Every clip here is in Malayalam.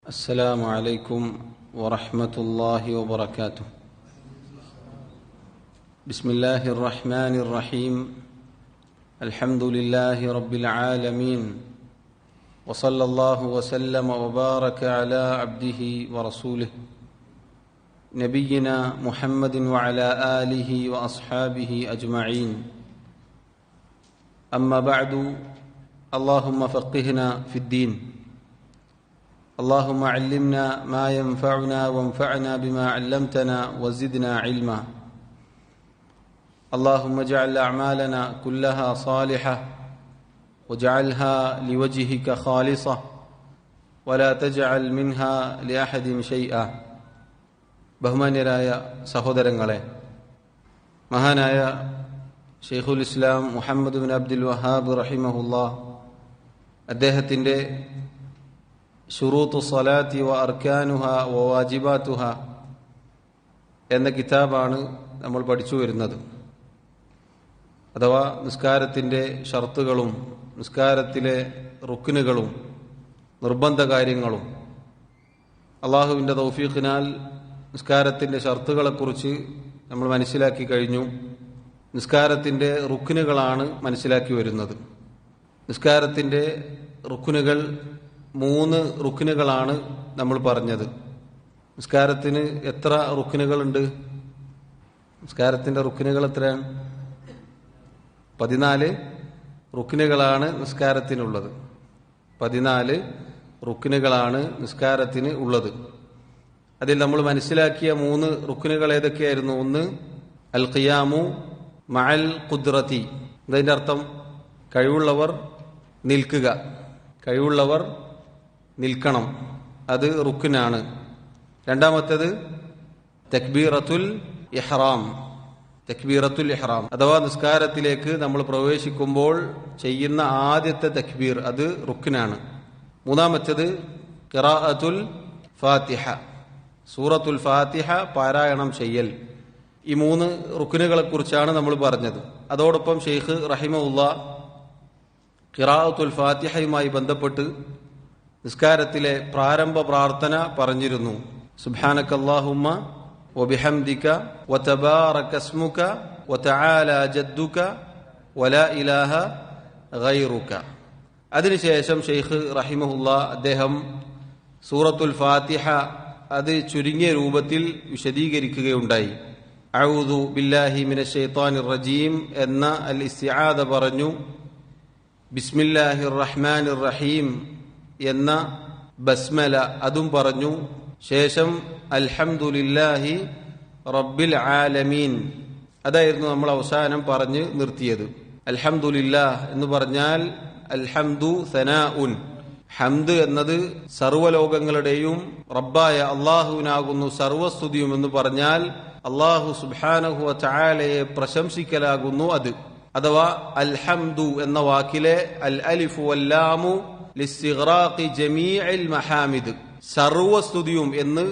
السلام عليكم ورحمة الله وبركاته. بسم الله الرحمن الرحيم. الحمد لله رب العالمين، وصلى الله وسلم وبارك على عبده ورسوله نبينا محمد وعلى آله وأصحابه أجمعين. أما بعد، اللهم فقهنا في الدين، اللهم علمنا ما ينفعنا وانفعنا بما علمتنا وزدنا علما. اللهم اجعل أعمالنا كلها صالحة واجعلها لوجهك خالصة ولا تجعل منها لأحد شيئا. ബഹുമാന്യരായ സഹോദരങ്ങളെ, മഹാനായ ഷെയ്ഖുൽ ഇസ്ലാം മുഹമ്മദ് ബിൻ അബ്ദുൽ വഹാബ് റഹിമഹുല്ലാഹ് അദ്ദേഹത്തിൻ്റെ ശുറൂത്തു സ്വലാത്തി വ അർക്കാനുഹ വ വാജിബാത്തുഹ എന്ന കിതാബാണ് നമ്മൾ പഠിച്ചു വരുന്നത്. അഥവാ നിസ്കാരത്തിൻ്റെ ഷർത്തുകളും നിസ്കാരത്തിലെ റുക്നുകളും നിർബന്ധ കാര്യങ്ങളും. അള്ളാഹുവിൻ്റെ തൗഫീഖിനാൽ നിസ്കാരത്തിൻ്റെ ഷർത്തുകളെക്കുറിച്ച് നമ്മൾ മനസ്സിലാക്കി കഴിഞ്ഞു. നിസ്കാരത്തിൻ്റെ റുക്നുകളാണ് മനസ്സിലാക്കി വരുന്നത്. നിസ്കാരത്തിൻ്റെ റുക്നുകൾ 3 റുക്നുകളാണ് നമ്മൾ പറഞ്ഞത്. നിസ്കാരത്തിന് എത്ര റുക്നുകളുണ്ട്? നിസ്കാരത്തിൻ്റെ റുക്നുകൾ എത്രയാണ്? 14 റുക്നുകളാണ് നിസ്കാരത്തിനുള്ളത്. 14 റുക്നുകളാണ് നിസ്കാരത്തിന് ഉള്ളത്. അതിൽ നമ്മൾ മനസ്സിലാക്കിയ 3 റുക്നുകൾ ഏതൊക്കെയായിരുന്നു? ഒന്ന്, അൽ ഖിയാമു മഅൽ ഖുദ്റതി. അതിൻ്റെ അർത്ഥം കഴിവുള്ളവർ നിൽക്കുക, കഴിവുള്ളവർ നിൽക്കണം, അത് റുക്നാണ്. രണ്ടാമത്തേത് തക്ബീറത്തുൽ ഇഹ്റാം. തക്ബീറത്തുൽ ഇഹ്റാം അഥവാ നിസ്കാരത്തിലേക്ക് നമ്മൾ പ്രവേശിക്കുമ്പോൾ ചെയ്യുന്ന ആദ്യത്തെ തക്ബീർ, അത് റുക്നാണ്. മൂന്നാമത്തേത് ഖിറാഅത്തുൽ ഫാത്തിഹ, സൂറത്തുൽ ഫാത്തിഹ പാരായണം ചെയ്യൽ. ഈ 3 റുക്നുകളെ കുറിച്ചാണ് നമ്മൾ പറഞ്ഞത്. അതോടൊപ്പം ഷെയ്ഖ് റഹിമഹുല്ലാഹ് ഖിറാഅത്തുൽ ഫാത്തിഹയുമായി ബന്ധപ്പെട്ട് നിസ്കാരത്തിലെ പ്രാരംഭ പ്രാർത്ഥന പറഞ്ഞിരുന്നു. സുബ്ഹാനക്കല്ലാഹുമ്മ വബിഹംദിക വതബാറക സ്മുക വതആല ജദ്ദുക വലാ ഇലാഹ ഗൈറുക. അതിനുശേഷം ഷെയ്ഖ് റഹിമഹുല്ലാഹ് അദ്ദേഹം സൂറത്തുൽ ഫാത്തിഹ അത് ചുരുങ്ങിയ രൂപത്തിൽ വിശദീകരിക്കുകയുണ്ടായി. അഊദു ബില്ലാഹി മിനശ് ശൈത്വാനിർ റജീം എന്ന അൽ ഇസ്തിആദ പറഞ്ഞു. ബിസ്മില്ലാഹിർ റഹ്മാനിർ റഹീം എന്ന ബസ്മല അതും പറഞ്ഞു. ശേഷം അൽഹംദുലില്ലാഹി റബ്ബിൽ ആലമീൻ അതായിരുന്നു നമ്മൾ അവസാനം പറഞ്ഞ് നിർത്തിയത്. അൽഹംദുലില്ലാഹ് എന്ന് പറഞ്ഞാൽ അൽഹംദു സനാഉൻ, ഹംദ് എന്നത് സർവ്വലോകങ്ങളുടെയും റബ്ബായ അള്ളാഹുവിനാകുന്നു സർവസ്തുതിയും എന്ന് പറഞ്ഞാൽ അള്ളാഹു സുബ്ഹാനഹു വ തആലയെ പ്രശംസിക്കലാകുന്നു അത്. അഥവാ അൽഹംദു എന്ന വാക്കിലെ അൽ അലിഫു വല്ലാമു ലിസ്തിഗ്റാഖി ജമീഇൽ മഹാമിദ്, സർവസ്തുതിയും എന്ന്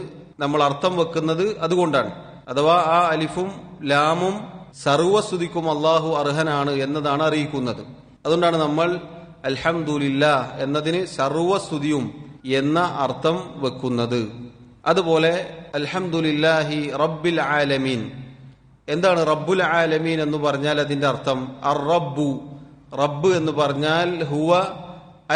നമ്മൾ അർത്ഥം വെക്കുന്നത് അതുകൊണ്ടാണ്. അഥവാ ആ അലിഫും ലാമും സർവസ്തുതിക്കും അള്ളാഹു അർഹനാണ് എന്നതാണ് അറിയിക്കുന്നത്. അതുകൊണ്ടാണ് നമ്മൾ അൽഹംദുലില്ലാഹ് എന്നതിന് സർവസ്തുതിയും എന്ന അർത്ഥം വെക്കുന്നത്. അതുപോലെ അൽഹംദുലില്ലാഹി റബ്ബിൽ ആലമീൻ. എന്താണ് റബ്ബുൽ ആലമീൻ എന്ന് പറഞ്ഞാൽ അതിന്റെ അർത്ഥം അർ റബ്ബു, റബ്ബ് എന്ന് പറഞ്ഞാൽ ഹുവ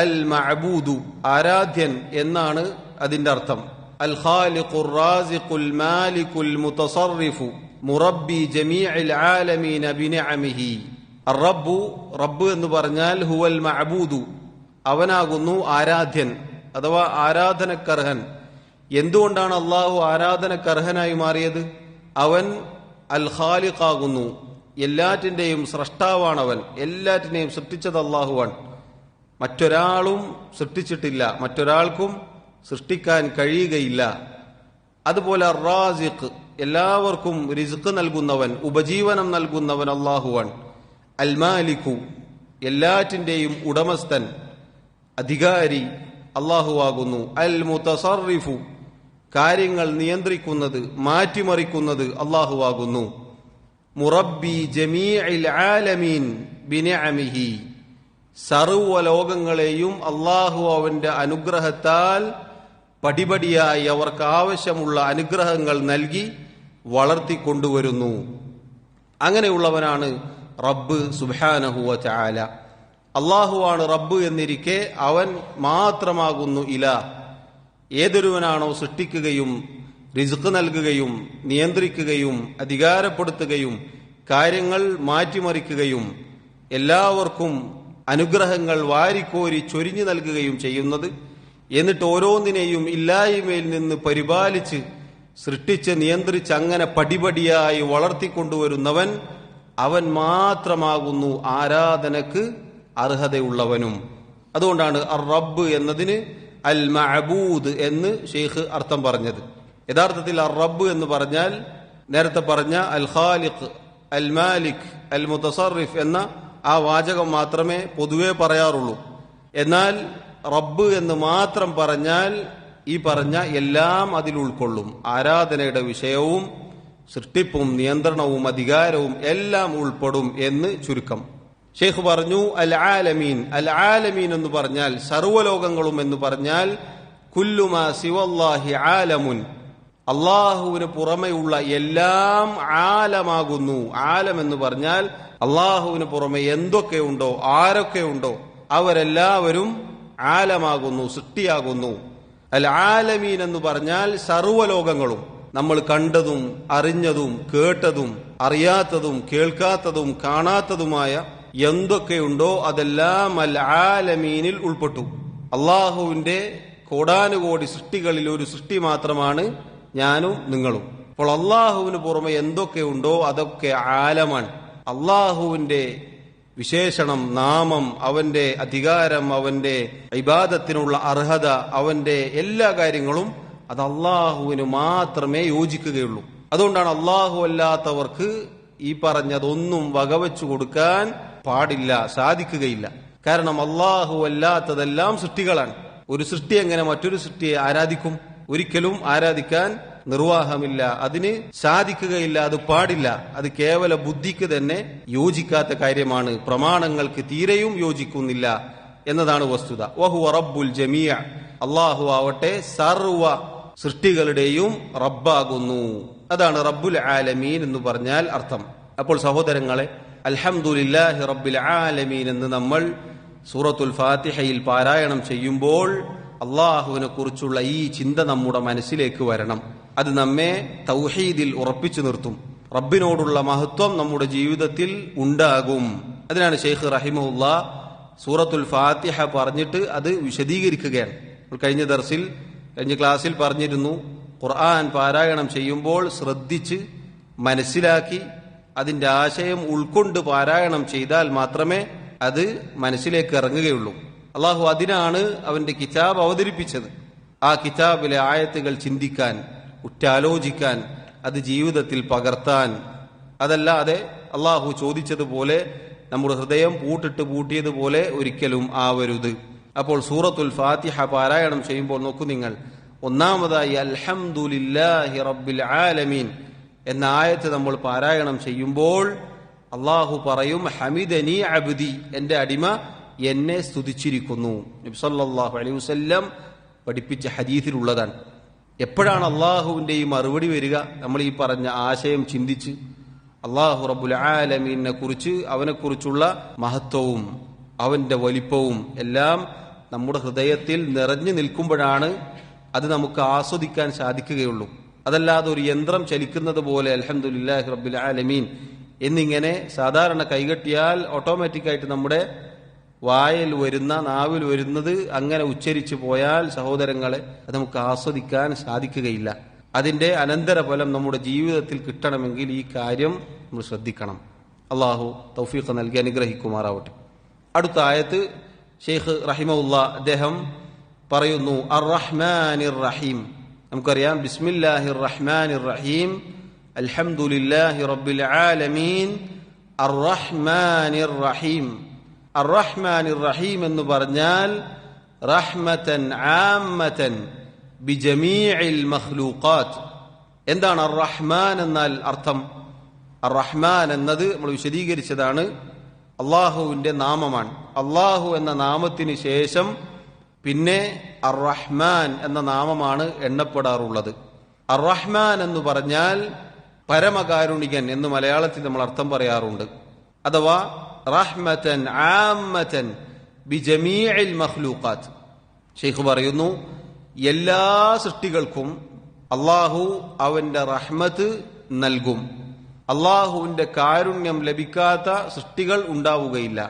അൽ മഅബൂദു, ആരാധ്യൻ എന്നാണ് അതിന്റെ അർത്ഥം. അൽ ഖാലിഖുർ റാസിഖുൽ മാലികുൽ മുതസർരിഫു മുറബ്ബി ജമീഇൽ ആലമീന ബിനിഅമിഹി. അർ റബ്ബു, റബ്ബ് എന്ന് പറഞ്ഞാൽ ഹുവൽ മഅബൂദു, അവനാകുന്നു ആരാധ്യൻ അഥവാ ആരാധനക്കർഹൻ. എന്തുകൊണ്ടാണ് അള്ളാഹു ആരാധനക്കർഹനായി മാറിയത്? അവൻ അൽ ഖാലിഖാകുന്നു, എല്ലാറ്റിന്റെയും സ്രഷ്ടാവാണവൻ, എല്ലാറ്റിനെയും സൃഷ്ടിച്ചത് അള്ളാഹുവാൻ. മറ്റൊരാളും സൃഷ്ടിച്ചിട്ടില്ല, മറ്റൊരാൾക്കും സൃഷ്ടിക്കാൻ കഴിയുകയില്ല. അതുപോലെ റാസിഖ്, എല്ലാവർക്കും റിസ്ക് നൽകുന്നവൻ, ഉപജീവനം നൽകുന്നവൻ അള്ളാഹുവാൻ. അൽ മാലികു, എല്ലാറ്റിന്റെയും ഉടമസ്ഥൻ, അധികാരി അള്ളാഹുവാകുന്നു. അൽ മുതസർരിഫു, കാര്യങ്ങൾ നിയന്ത്രിക്കുന്നത് മാറ്റിമറിക്കുന്നത് അള്ളാഹുവാകുന്നു. മുറബ്ബി ജമീഇൽ ആലമീൻ ബിനിഅമിഹി, സർവ്വലോകങ്ങളെയും അള്ളാഹു അവന്റെ അനുഗ്രഹത്താൽ പടിപടിയായി അവർക്ക് ആവശ്യമുള്ള അനുഗ്രഹങ്ങൾ നൽകി വളർത്തിക്കൊണ്ടുവരുന്നു. അങ്ങനെയുള്ളവനാണ് റബ്ബ് സുബ്ഹാനഹു വ തആല. അള്ളാഹുവാണ് റബ്ബ് എന്നിരിക്കെ അവൻ മാത്രമാകുന്നു ഇലാഹ്. ഏതൊരുവനാണോ സൃഷ്ടിക്കുകയും റിസ്ക് നൽകുകയും നിയന്ത്രിക്കുകയും അധികാരപ്പെടുത്തുകയും കാര്യങ്ങൾ മാറ്റിമറിക്കുകയും എല്ലാവർക്കും അനുഗ്രഹങ്ങൾ വാരിക്കോരി ചൊരിഞ്ഞു നൽകുകയും ചെയ്യുന്നത്, എന്നിട്ട് ഓരോന്നിനെയും ഇല്ലായ്മയിൽ നിന്ന് പരിപാലിച്ച് സൃഷ്ടിച്ച് നിയന്ത്രിച്ച് അങ്ങനെ പടിപടിയായി വളർത്തിക്കൊണ്ടുവരുന്നവൻ അവൻ മാത്രമാകുന്നു ആരാധനക്ക് അർഹതയുള്ളവനും. അതുകൊണ്ടാണ് അർ റബ്ബ് എന്നതിന് അൽ മഅബൂദ് എന്ന് ഷെയ്ഖ് അർത്ഥം പറഞ്ഞത്. യഥാർത്ഥത്തിൽ അർ റബ്ബ് എന്ന് പറഞ്ഞാൽ നേരത്തെ പറഞ്ഞ അൽ ഖാലിഖ്, അൽ മാലിക്, അൽ മുതസറിഫ് എന്ന ആ വാചകം മാത്രമേ പൊതുവെ പറയാറുള്ളൂ. എന്നാൽ റബ്ബ് എന്ന് മാത്രം പറഞ്ഞാൽ ഈ പറഞ്ഞ എല്ലാം അതിൽ ഉൾക്കൊള്ളും. ആരാധനയുടെ വിഷയവും സൃഷ്ടിപ്പും നിയന്ത്രണവും അധികാരവും എല്ലാം ഉൾപ്പെടും എന്ന് ചുരുക്കം. ഷെയ്ഖ് പറഞ്ഞു അൽ ആലമീൻ. അൽ ആലമീൻ എന്ന് പറഞ്ഞാൽ സർവ്വലോകങ്ങളും എന്ന് പറഞ്ഞാൽ കുല്ലുമാ സിവല്ലാഹി ആലമുൻ, അള്ളാഹുവിന് പുറമെയുള്ള എല്ലാം ആലമാകുന്നു. ആലം എന്ന് പറഞ്ഞാൽ അള്ളാഹുവിന് പുറമെ എന്തൊക്കെയുണ്ടോ ആരൊക്കെയുണ്ടോ അവരെല്ലാവരും ആലമാകുന്നു, സൃഷ്ടിയാകുന്നു. അൽ ആലമീൻ എന്ന് പറഞ്ഞാൽ സർവ്വലോകങ്ങളും, നമ്മൾ കണ്ടതും അറിഞ്ഞതും കേട്ടതും അറിയാത്തതും കേൾക്കാത്തതും കാണാത്തതുമായ എന്തൊക്കെയുണ്ടോ അതെല്ലാം അൽ ആലമീനിൽ ഉൾപ്പെട്ടു. അള്ളാഹുവിന്റെ കോടാനുകോടി സൃഷ്ടികളിൽ ഒരു സൃഷ്ടി മാത്രമാണ് ഞാനും നിങ്ങളും. അപ്പോൾ അള്ളാഹുവിന് പുറമെ എന്തൊക്കെയുണ്ടോ അതൊക്കെ ആലമാണ്. അള്ളാഹുവിന്റെ വിശേഷണം, നാമം, അവന്റെ അധികാരം, അവന്റെ ഇബാദത്തിനുള്ള അർഹത, അവന്റെ എല്ലാ കാര്യങ്ങളും അത് അള്ളാഹുവിന് മാത്രമേ യോജിക്കുകയുള്ളൂ. അതുകൊണ്ടാണ് അള്ളാഹു അല്ലാത്തവർക്ക് ഈ പറഞ്ഞതൊന്നും വകവെച്ചു കൊടുക്കാൻ പാടില്ല, സാധിക്കുകയില്ല. കാരണം അള്ളാഹു അല്ലാത്തതെല്ലാം സൃഷ്ടികളാണ്. ഒരു സൃഷ്ടി എങ്ങനെ മറ്റൊരു സൃഷ്ടിയെ ആരാധിക്കും? ഒരിക്കലും ആരാധിക്കാൻ നിർവാഹമില്ല, അതിന് സാധിക്കുകയില്ല, അത് പാടില്ല. അത് കേവല ബുദ്ധിക്ക് തന്നെ യോജിക്കാത്ത കാര്യമാണ്, പ്രമാണങ്ങൾക്ക് തീരെയും യോജിക്കുന്നില്ല എന്നതാണ് വസ്തുത. വഹുവ റബ്ബുൽ ജമീഅ, അള്ളാഹു ആവട്ടെ സർവ സൃഷ്ടികളുടെയും റബ്ബാകുന്നു. അതാണ് റബ്ബുൽ ആലമീൻ എന്ന് പറഞ്ഞാൽ അർത്ഥം. അപ്പോൾ സഹോദരങ്ങളെ, അൽഹംദുലില്ലാഹി റബ്ബിൽ ആലമീൻ എന്ന് നമ്മൾ സൂറത്തുൽ ഫാത്തിഹയിൽ പാരായണം ചെയ്യുമ്പോൾ അള്ളാഹുവിനെ കുറിച്ചുള്ള ഈ ചിന്ത നമ്മുടെ മനസ്സിലേക്ക് വരണം. അത് നമ്മെ തൗഹീദിൽ ഉറപ്പിച്ചു നിർത്തും. റബ്ബിനോടുള്ള മഹത്വം നമ്മുടെ ജീവിതത്തിൽ ഉണ്ടാകും. അതിനാണ് ഷെയ്ഖ് റഹിമഹുല്ലാ സൂറത്തുൽ ഫാത്തിഹ പറഞ്ഞിട്ട് അത് വിശദീകരിക്കുകയാണ്. കഴിഞ്ഞ ക്ലാസ്സിൽ പറഞ്ഞിരുന്നു, ഖുർആൻ പാരായണം ചെയ്യുമ്പോൾ ശ്രദ്ധിച്ച് മനസ്സിലാക്കി അതിന്റെ ആശയം ഉൾക്കൊണ്ട് പാരായണം ചെയ്താൽ മാത്രമേ അത് മനസ്സിലേക്ക് ഇറങ്ങുകയുള്ളൂ. അള്ളാഹു അതിനാണ് അവന്റെ കിതാബ് അവതരിപ്പിച്ചത്. ആ കിതാബിലെ ആയത്തുകൾ ചിന്തിക്കാൻ, ഉറ്റാലോചിക്കാൻ, അത് ജീവിതത്തിൽ പകർത്താൻ. അതല്ലാതെ അള്ളാഹു ചോദിച്ചതുപോലെ നമ്മുടെ ഹൃദയം പൂട്ടിയതുപോലെ ഒരിക്കലും ആവരുത്. അപ്പോൾ സൂറത്തുൽ ഫാത്തിഹ പാരായണം ചെയ്യുമ്പോൾ നോക്കൂ നിങ്ങൾ, ഒന്നാമതായി അൽഹംദുലില്ലാഹി റബ്ബിൽ ആലമീൻ എന്ന ആയത്ത് നമ്മൾ പാരായണം ചെയ്യുമ്പോൾ അള്ളാഹു പറയും ഹമിദനി അബ്ദി, എന്റെ അടിമ എന്നെ സ്തുതിച്ചിരിക്കുന്നു. നബി സല്ലല്ലാഹു അലൈഹി വസല്ലം പഠിപ്പിച്ച ഹദീസിലുള്ളതാണ്. എപ്പോഴാണ് അള്ളാഹുവിന്റെ ഈ മറുപടി വരിക? നമ്മൾ ഈ പറഞ്ഞ ആശയം ചിന്തിച്ച് അള്ളാഹു റബ്ബുൽ ആലമീനെ കുറിച്ച്, അവനെക്കുറിച്ചുള്ള മഹത്വവും അവന്റെ വലിപ്പവും എല്ലാം നമ്മുടെ ഹൃദയത്തിൽ നിറഞ്ഞു നിൽക്കുമ്പോഴാണ് അത് നമുക്ക് ആസ്വദിക്കാൻ സാധിക്കുകയുള്ളൂ. അതല്ലാതെ ഒരു യന്ത്രം ചലിക്കുന്നത് പോലെ അൽഹംദുലില്ലാഹി റബ്ബിൽ ആലമീൻ എന്നിങ്ങനെ സാധാരണ കൈകെട്ടിയാൽ ഓട്ടോമാറ്റിക്കായിട്ട് നമ്മുടെ വായിൽ വരുന്ന, നാവിൽ വരുന്നത് അങ്ങനെ ഉച്ചരിച്ചു പോയാൽ സഹോദരങ്ങളെ അത് നമുക്ക് ആസ്വദിക്കാൻ സാധിക്കുകയില്ല. അതിന്റെ അനന്തരഫലം നമ്മുടെ ജീവിതത്തിൽ കിട്ടണമെങ്കിൽ ഈ കാര്യം നമ്മൾ ശ്രദ്ധിക്കണം. അള്ളാഹു തൗഫീഖ് നൽകി അനുഗ്രഹിക്കുമാറാവട്ടെ. അടുത്ത ആയത്ത് ഷെയ്ഖ് റഹിമഹുല്ലാ അദ്ദേഹം പറയുന്നു അർ റഹ്മാനിർ റഹീം. നമുക്കറിയാം ബിസ്മില്ലാഹിർ റഹ്മാനിർ റഹീം, അൽഹംദുലില്ലാഹി റബ്ബിൽ ആലമീൻ, അർ റഹ്മാനിർ റഹീം. അർ റഹ്മാനിർ റഹീം എന്ന് പറഞ്ഞാൽ റഹ്മതൻ ആമ്മതൻ ബിജമീഇൽ മഖ്ലൂഖാത്ത്. എന്താണ് അർ റഹ്മാൻ എന്നാൽ അർത്ഥം? അർ റഹ്മാൻ എന്നത് നമ്മൾ വിശദീകരിച്ചതാണ്, അള്ളാഹുവിന്റെ നാമമാണ്. അള്ളാഹു എന്ന നാമത്തിന് ശേഷം പിന്നെ അർ-റഹ്മാൻ എന്ന നാമമാണ് എണ്ണപ്പെടാറുള്ളത്. അർ-റഹ്മാൻ എന്ന് പറഞ്ഞാൽ പരമകാരുണികൻ എന്ന് മലയാളത്തിൽ നമ്മൾ അർത്ഥം പറയാറുണ്ട്. അഥവാ റഹ്മതൻ ആമ്മതൻ ബിജമീഇൽ മഖ്ലൂഖാത്ത്. ശൈഖ് പറയുന്നു, എല്ലാ സൃഷ്ടികൾക്കും അള്ളാഹു അവന്റെ റഹ്മത്ത് നൽകും. അള്ളാഹുവിന്റെ കാരുണ്യം ലഭിക്കാത്ത സൃഷ്ടികൾ ഉണ്ടാവുകയില്ല.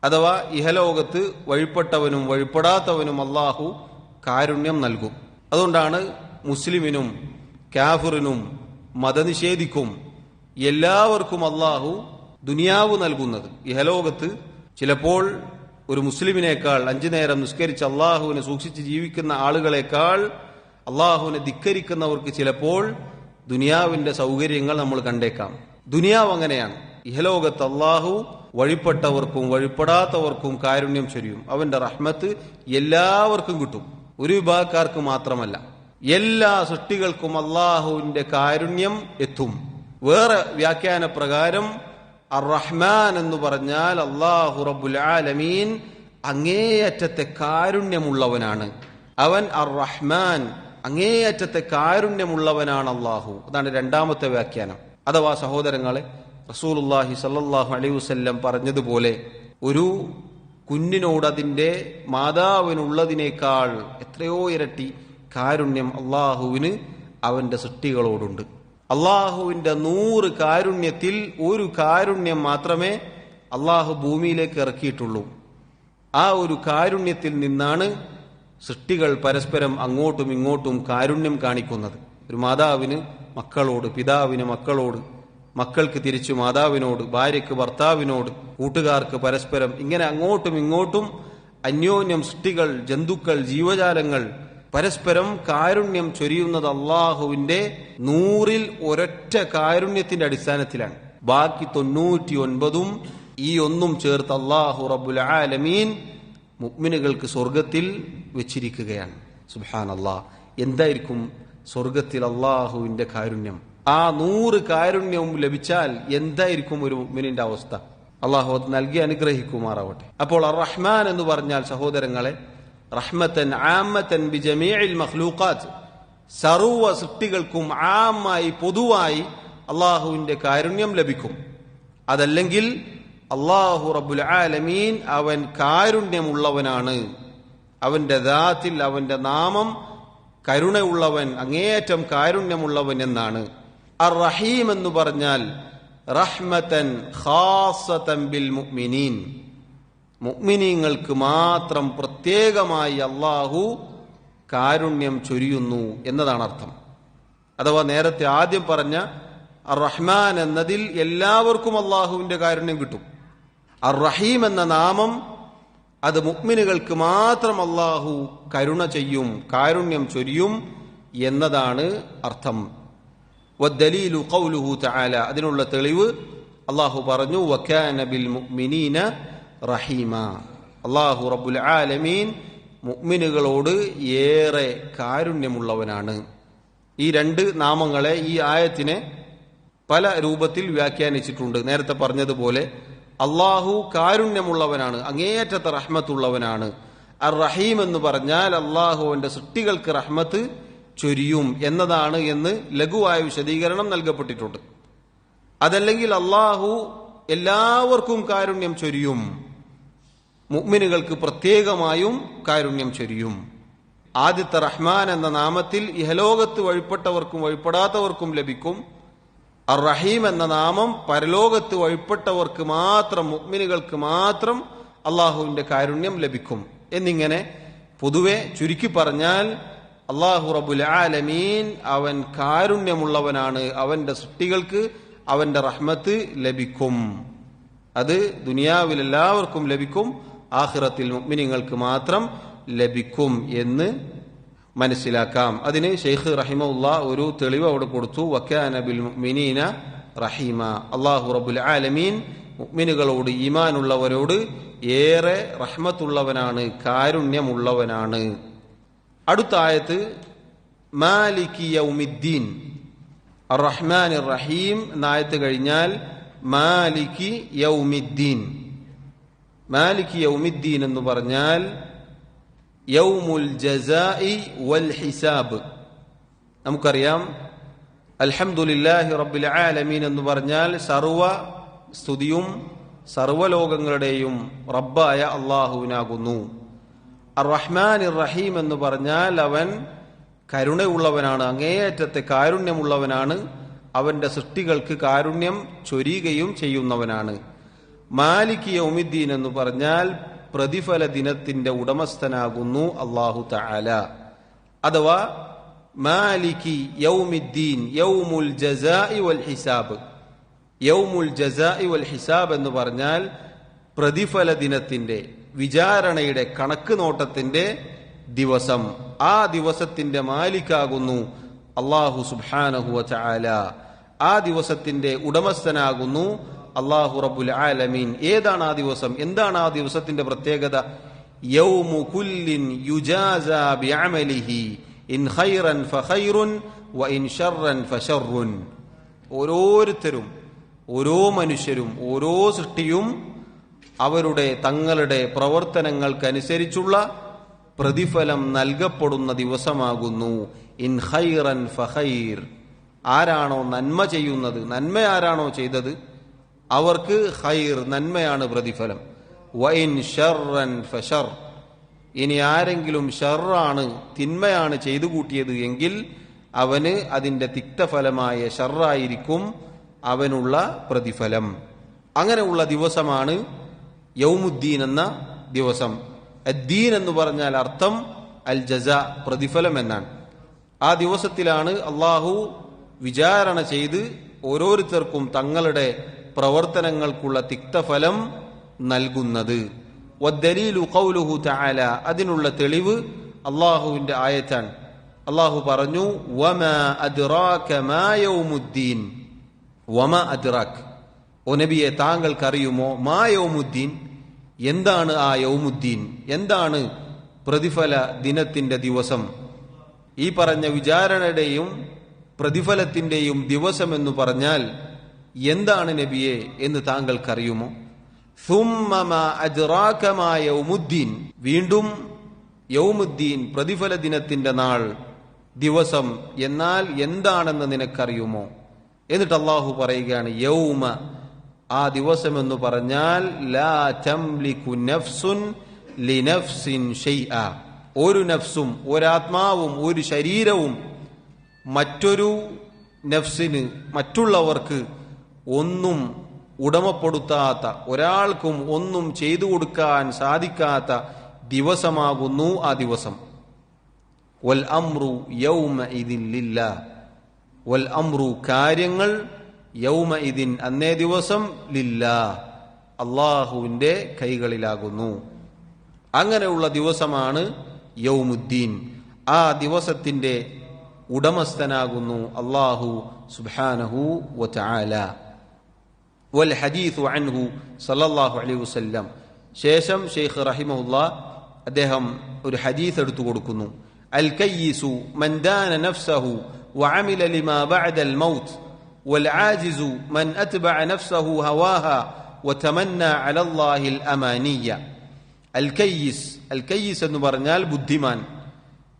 അഥവാ ഇഹലോകത്ത് വഴിപ്പെട്ടവനും വഴിപ്പെടാത്തവനും അള്ളാഹു കാരുണ്യം നൽകും. അതുകൊണ്ടാണ് മുസ്ലിമിനും കാഫിറിനും മതനിഷേധിക്കും എല്ലാവർക്കും അള്ളാഹു ദുനിയാവ് നൽകുന്നത്. ഇഹലോകത്ത് ചിലപ്പോൾ ഒരു മുസ്ലിമിനേക്കാൾ 5 നേരം നിസ്കരിച്ച് അള്ളാഹുവിനെ സൂക്ഷിച്ച് ജീവിക്കുന്ന ആളുകളെക്കാൾ അള്ളാഹുവിനെ ധിക്കരിക്കുന്നവർക്ക് ചിലപ്പോൾ ദുനിയാവിന്റെ സൗകര്യങ്ങൾ നമ്മൾ കണ്ടേക്കാം. ദുനിയാവ് അങ്ങനെയാണ്. ഇഹലോകത്ത് അള്ളാഹു വഴിപ്പെട്ടവർക്കും വഴിപ്പെടാത്തവർക്കും കാരുണ്യം ചൊരിയും. അവന്റെ റഹ്മത്ത് എല്ലാവർക്കും കിട്ടും. ഒരു വിഭാഗക്കാർക്ക് മാത്രമല്ല, എല്ലാ സൃഷ്ടികൾക്കും അള്ളാഹുവിന്റെ കാരുണ്യം എത്തും. വേറെ വ്യാഖ്യാന പ്രകാരം അർ-റഹ്മാൻ എന്ന് പറഞ്ഞാൽ അല്ലാഹു റബ്ബുൽ ആലമീൻ അങ്ങേയറ്റത്തെ കാരുണ്യമുള്ളവനാണ്. അവൻ അർ-റഹ്മാൻ, അങ്ങേയറ്റത്തെ കാരുണ്യമുള്ളവനാണ് അള്ളാഹു. അതാണ് രണ്ടാമത്തെ വ്യാഖ്യാനം. അഥവാ സഹോദരങ്ങളെ, റസൂലുള്ളാഹി സ്വല്ലല്ലാഹു അലൈഹി വസല്ലം പറഞ്ഞതുപോലെ ഒരു കുഞ്ഞിനോട് അതിന്റെ മാതാവിനുള്ളതിനേക്കാൾ എത്രയോ ഇരട്ടി കാരുണ്യം അള്ളാഹുവിന് അവന്റെ സൃഷ്ടികളോടുണ്ട്. അള്ളാഹുവിന്റെ 100 കാരുണ്യത്തിൽ ഒരു കാരുണ്യം മാത്രമേ അള്ളാഹു ഭൂമിയിലേക്ക് ഇറക്കിയിട്ടുള്ളൂ. ആ ഒരു കാരുണ്യത്തിൽ നിന്നാണ് സൃഷ്ടികൾ പരസ്പരം അങ്ങോട്ടും ഇങ്ങോട്ടും കാരുണ്യം കാണിക്കുന്നത്. ഒരു മാതാവിന് മക്കളോട്, പിതാവിന് മക്കളോട്, മക്കൾക്ക് തിരിച്ചു മാതാവിനോട്, ഭാര്യയ്ക്ക് ഭർത്താവിനോട്, കൂട്ടുകാർക്ക് പരസ്പരം, ഇങ്ങനെ അങ്ങോട്ടും ഇങ്ങോട്ടും അന്യോന്യം സൃഷ്ടികൾ, ജന്തുക്കൾ, ജീവജാലങ്ങൾ പരസ്പരം കാരുണ്യം ചൊരിയുന്നത് അള്ളാഹുവിന്റെ 100ൽ ഒരൊറ്റ കാരുണ്യത്തിന്റെ അടിസ്ഥാനത്തിലാണ്. ബാക്കി 99 ഈ ഒന്നും ചേർത്ത് അള്ളാഹു റബ്ബുൽ ആലമീൻ മുഅ്മിനുകൾക്ക് സ്വർഗത്തിൽ വെച്ചിരിക്കുകയാണ്. സുബ്ഹാനല്ലാഹ്, എന്തായിരിക്കും സ്വർഗത്തിൽ അള്ളാഹുവിന്റെ കാരുണ്യം? ആ 100 കാരുണ്യവും ലഭിച്ചാൽ എന്തായിരിക്കും ഒരു മുഅ്മിനിന്റെ അവസ്ഥ? അള്ളാഹു അത് നൽകി അനുഗ്രഹിക്കുമാറാവട്ടെ. അപ്പോൾ അർ-റഹ്മാൻ എന്ന് പറഞ്ഞാൽ സഹോദരങ്ങളെ, റഹ്മത്തൻ ആമ്മത്തൻ ബിജമീഇൽ മഖ്ലൂഖാത്ത്, സർവ്വ സൃഷ്ടികൾക്കും ആമായി പൊതുവായി അള്ളാഹുവിന്റെ കാരുണ്യം ലഭിക്കും. അതല്ലെങ്കിൽ അള്ളാഹു റബ്ബുൽ ആലമീൻ അവൻ കാരുണ്യമുള്ളവനാണ്. അവന്റെ ദാത്തിൽ, അവന്റെ നാമം കരുണയുള്ളവൻ, അങ്ങേയറ്റം കാരുണ്യമുള്ളവൻ എന്നാണ്. അർ-റഹീം എന്ന് പറഞ്ഞാൽ റഹ്മത്തൻ ഖാസത്തൻ ബിൽ മുഅ്മിനീൻ, മുഅ്മിനീങ്ങൾക്ക് മാത്രം പ്രത്യേകമായി അള്ളാഹു കാരുണ്യം ചൊരിയുന്നു എന്നതാണ് അർത്ഥം. അഥവാ നേരത്തെ ആദ്യം പറഞ്ഞ അർ-റഹ്മാൻ എന്നതിൽ എല്ലാവർക്കും അള്ളാഹുവിന്റെ കാരുണ്യം കിട്ടും. അർ-റഹീം എന്ന നാമം അത് മുഅ്മിനുകൾക്ക് മാത്രം അള്ളാഹു കരുണ ചെയ്യും, കാരുണ്യം ചൊരിയും എന്നതാണ് അർത്ഥം. വദ്ദലീലു ഖൗലുഹു തആല, അതിനുള്ള തെളിവ് അള്ളാഹു പറഞ്ഞു, വകാന ബിൽ മുഅ്മിനീന റഹീമ, അള്ളാഹു റബ്ബുൽ ആലമീൻ മുഅ്മിനുകളോട് ഏറെ കാരുണ്യമുള്ളവനാണ്. ഈ 2 നാമങ്ങളെ, ഈ ആയത്തിനെ പല രൂപത്തിൽ വ്യാഖ്യാനിച്ചിട്ടുണ്ട്. നേരത്തെ പറഞ്ഞതുപോലെ അള്ളാഹു കാരുണ്യമുള്ളവനാണ്, അങ്ങേയറ്റത്തെ റഹ്മത്തുള്ളവനാണ്. അർ-റഹീം എന്ന് പറഞ്ഞാൽ അള്ളാഹുവിന്റെ സൃഷ്ടികൾക്ക് റഹ്മത്ത് ചൊരിയും എന്നതാണ് എന്ന് ലഘുവായ വിശദീകരണം നൽകപ്പെട്ടിട്ടുണ്ട്. അതല്ലെങ്കിൽ അള്ളാഹു എല്ലാവർക്കും കാരുണ്യം ചൊരിയും, മുഅ്മിനുകൾക്ക് പ്രത്യേകമായും കാരുണ്യം ചൊരിയും. ആദ്യത്തെ റഹ്മാൻ എന്ന നാമത്തിൽ ഇഹലോകത്ത് വഴിപ്പെട്ടവർക്കും വഴിപ്പെടാത്തവർക്കും ലഭിക്കും. അർ-റഹീം എന്ന നാമം പരലോകത്ത് വഴിപ്പെട്ടവർക്ക് മാത്രം, മുഅ്മിനുകൾക്ക് മാത്രം അള്ളാഹുവിന്റെ കാരുണ്യം ലഭിക്കും എന്നിങ്ങനെ പൊതുവെ ചുരുക്കി പറഞ്ഞാൽ അള്ളാഹു റബ്ബുൽ ആലമീൻ അവൻ കാരുണ്യമുള്ളവനാണ്. അവന്റെ സൃഷ്ടികൾക്ക് അവന്റെ റഹ്മത്ത് ലഭിക്കും. അത് ദുനിയാവിൽ എല്ലാവർക്കും ലഭിക്കും, ആഖിറത്തിൽ മുഅ്മിനീങ്ങൾക്ക് മാത്രം ലഭിക്കും എന്ന് മനസ്സിലാക്കാം. അതിന് ശൈഖ് റഹിമഹുല്ലാഹ് ഒരു തെളിവ് അവിടെ കൊടുത്തു. വകാന ബിൽ മുഅ്മിനീന റഹീമ, അല്ലാഹു റബ്ബുൽ ആലമീൻ മുഅ്മിനുകളോട്, ഈമാനുള്ളവരോട് ഏറെ റഹ്മത്തുള്ളവനാണ്, കാരുണ്യമുള്ളവനാണ്. അടുത്ത ആയത്ത് മാലികി യൗമിദ്ദീൻ, അർ-റഹ്മാൻ റഹീം എന്ന ആയത്ത് കഴിഞ്ഞാൽ മാലികി യൗമിദ്ദീൻ. മാലികി യൗമിദ്ദീൻ എന്ന് പറഞ്ഞാൽ യൗമുൽ ജസാഇ വൽ ഹിസാബ്. നമുക്കറിയാം, അൽഹംദുലില്ലാഹി റബ്ബിൽ ആലമീൻ എന്ന് പറഞ്ഞാൽ സർവ സ്തുതിയും സർവലോകങ്ങളുടെയും റബ്ബായ അള്ളാഹുവിനാകുന്നു. അർ റഹ്മാൻ റഹീം എന്ന് പറഞ്ഞാൽ അവൻ കരുണയുള്ളവനാണ്, അങ്ങേയറ്റത്തെ കാരുണ്യമുള്ളവനാണ്, അവന്റെ സൃഷ്ടികൾക്ക് കാരുണ്യം ചൊരിയുകയും ചെയ്യുന്നവനാണ്. മാലിക് യൗമിദ്ദീൻ എന്ന് പറഞ്ഞാൽ പ്രതിഫല ദിനത്തിന്റെ ഉടമസ്ഥനാകുന്നു അല്ലാഹു തആല. അഥവാ മാലികി യൗമിദ്ദീൻ, യൗമുൽ ജസാഇ വൽ ഹിസാബ്. യൗമുൽ ജസാഇ വൽ ഹിസാബ് എന്ന് പറഞ്ഞാൽ പ്രതിഫല ദിനത്തിന്റെ, വിചാരണയുടെ, കണക്ക് നോട്ടത്തിന്റെ ദിവസം. ആ ദിവസത്തിന്റെ മാലിക്കാകുന്നു അല്ലാഹു സുബ്ഹാനഹു വ തആല. ആ ദിവസത്തിന്റെ ഉടമസ്ഥനാകുന്നു അല്ലാഹു റബ്ബുൽ ആലമീൻ. ഏതാണ് ആ ദിവസം? എന്താണ് ആ ദിവസത്തിന്റെ പ്രത്യേകത? യൗമു കുല്ലിൻ യുജാസാ ബിഅമലിഹി ഇൻ ഖൈറൻ ഫഖൈറുൻ വ ഇൻ ശർറൻ ഫശർറുൻ. ഓരോരുത്തരും, ഓരോ മനുഷ്യരും, ഓരോ സൃഷ്ടിയും അവരുടെ തങ്ങളുടെ പ്രവർത്തനങ്ങൾക്കനുസരിച്ചുള്ള പ്രതിഫലം നൽകപ്പെടുന്ന ദിവസമാകുന്നു. ഇൻ ഖൈറൻ ഫഖൈർ. ആരാണോ നന്മ ചെയ്യുന്നത്, നന്മ ആരാണോ ചെയ്തത്, അവർക്ക് ഖൈർ, നന്മയാണ് പ്രതിഫലം. വ ഇൻ ശർറൻ ഫശർ. ഇനി ആരെങ്കിലും ഷർറാണ്, തിന്മയാണ് ചെയ്തു കൂട്ടിയത് എങ്കിൽ അവന് അതിന്റെ തിക്തഫലമായ ഷർറായിരിക്കും അവനുള്ള പ്രതിഫലം. അങ്ങനെയുള്ള ദിവസമാണ് യൗമുദ്ദീൻ എന്ന ദിവസം. അദ്ദീൻ എന്ന് പറഞ്ഞാൽ അർത്ഥം അൽ ജസാ, പ്രതിഫലം എന്നാണ്. ആ ദിവസത്തിലാണ് അള്ളാഹു വിചാരണ ചെയ്ത് ഓരോരുത്തർക്കും തങ്ങളുടെ പ്രവർത്തനങ്ങൾക്കുള്ള തിക്തഫലം നൽകുന്നത്. വദ്ദലീലു ഖൗലുഹു തആല. അതിനുള്ള തെളിവ് അള്ളാഹുവിന്റെ ആയത്താണ്. അള്ളാഹു പറഞ്ഞു, വമാ അദ്റാക മാ യൗമുദ്ദീൻ. വമാ അദ്റാക്, ഓ നബിയെ താങ്കൾക്കറിയുമോ, മാ യൗമുദ്ദീൻ, എന്താണ് ആ യൗമുദ്ദീൻ, എന്താണ് പ്രതിഫല ദിനത്തിന്റെ ദിവസം? ഈ പറഞ്ഞ വിചാരണയുടെയും പ്രതിഫലത്തിന്റെയും ദിവസം എന്ന് പറഞ്ഞാൽ എന്താണ് നബിയെ എന്ന് താങ്കൾക്കറിയുമോ? സുമ്മ മാ അദ്റാക മാ യൗമുദ്ദീൻ. വീണ്ടും യൗമുദ്ദീൻ, പ്രതിഫല ദിനത്തിന്റെ നാൾ, ദിവസം എന്നാൽ എന്താണെന്ന് നിനക്കറിയുമോ? എന്നിട്ട് അള്ളാഹു പറയുകയാണ്, യൗമ, ആ ദിവസം എന്ന് പറഞ്ഞാൽ ലാ തംലികു നഫ്സുൻ ലിനഫ്സിൻ ഷൈഅ. ഒരു നഫ്സും, ഒരാത്മാവും, ഒരു ശരീരവും മറ്റൊരു നഫ്സിന്, മറ്റുള്ളവർക്ക് ഒന്നും ഉടമപ്പെടുത്താത്ത, ഒരാൾക്കും ഒന്നും ചെയ്തു കൊടുക്കാൻ സാധിക്കാത്ത ദിവസമാകുന്നു ആ ദിവസം. വൽ അംറു യൗമഇദിൻ ലില്ലാഹ്. വൽ അംറു, കാര്യങ്ങൾ, യൗമഇദിൻ, അന്നേ ദിവസം, ലില്ലാഹ്, അള്ളാഹുവിന്റെ കൈകളിലാകുന്നു. അങ്ങനെയുള്ള ദിവസമാണ് യൗമുദ്ദീൻ. ആ ദിവസത്തിന്റെ ഉടമസ്ഥനാകുന്നു അല്ലാഹു സുബ്ഹാനഹു വ തആല. വൽ ഹദീസു അൻഹു സല്ലല്ലാഹു അലൈഹി വസല്ലം. ശേഷം ഷെയ്ഖ് റഹിമഹുല്ലാഹ് അദ്ദേഹം ഒരു ഹദീസ് എടുത്തു കൊടുക്കുന്നു. അൽ കയ്യിസു മൻ ദാന നഫ്സഹു വഅമില ലിമാ ബഅദൽ മൗത്ത് വൽ ആജിസു മൻ അത്ബഅ നഫ്സഹു ഹവാഹാ വതമന്ന അലല്ലാഹിൽ അമാനിയ. അൽ കയ്യിസ്, അൽ കയ്യിസ് എന്ന് പറഞ്ഞാൽ ബുദ്ധിമാൻ.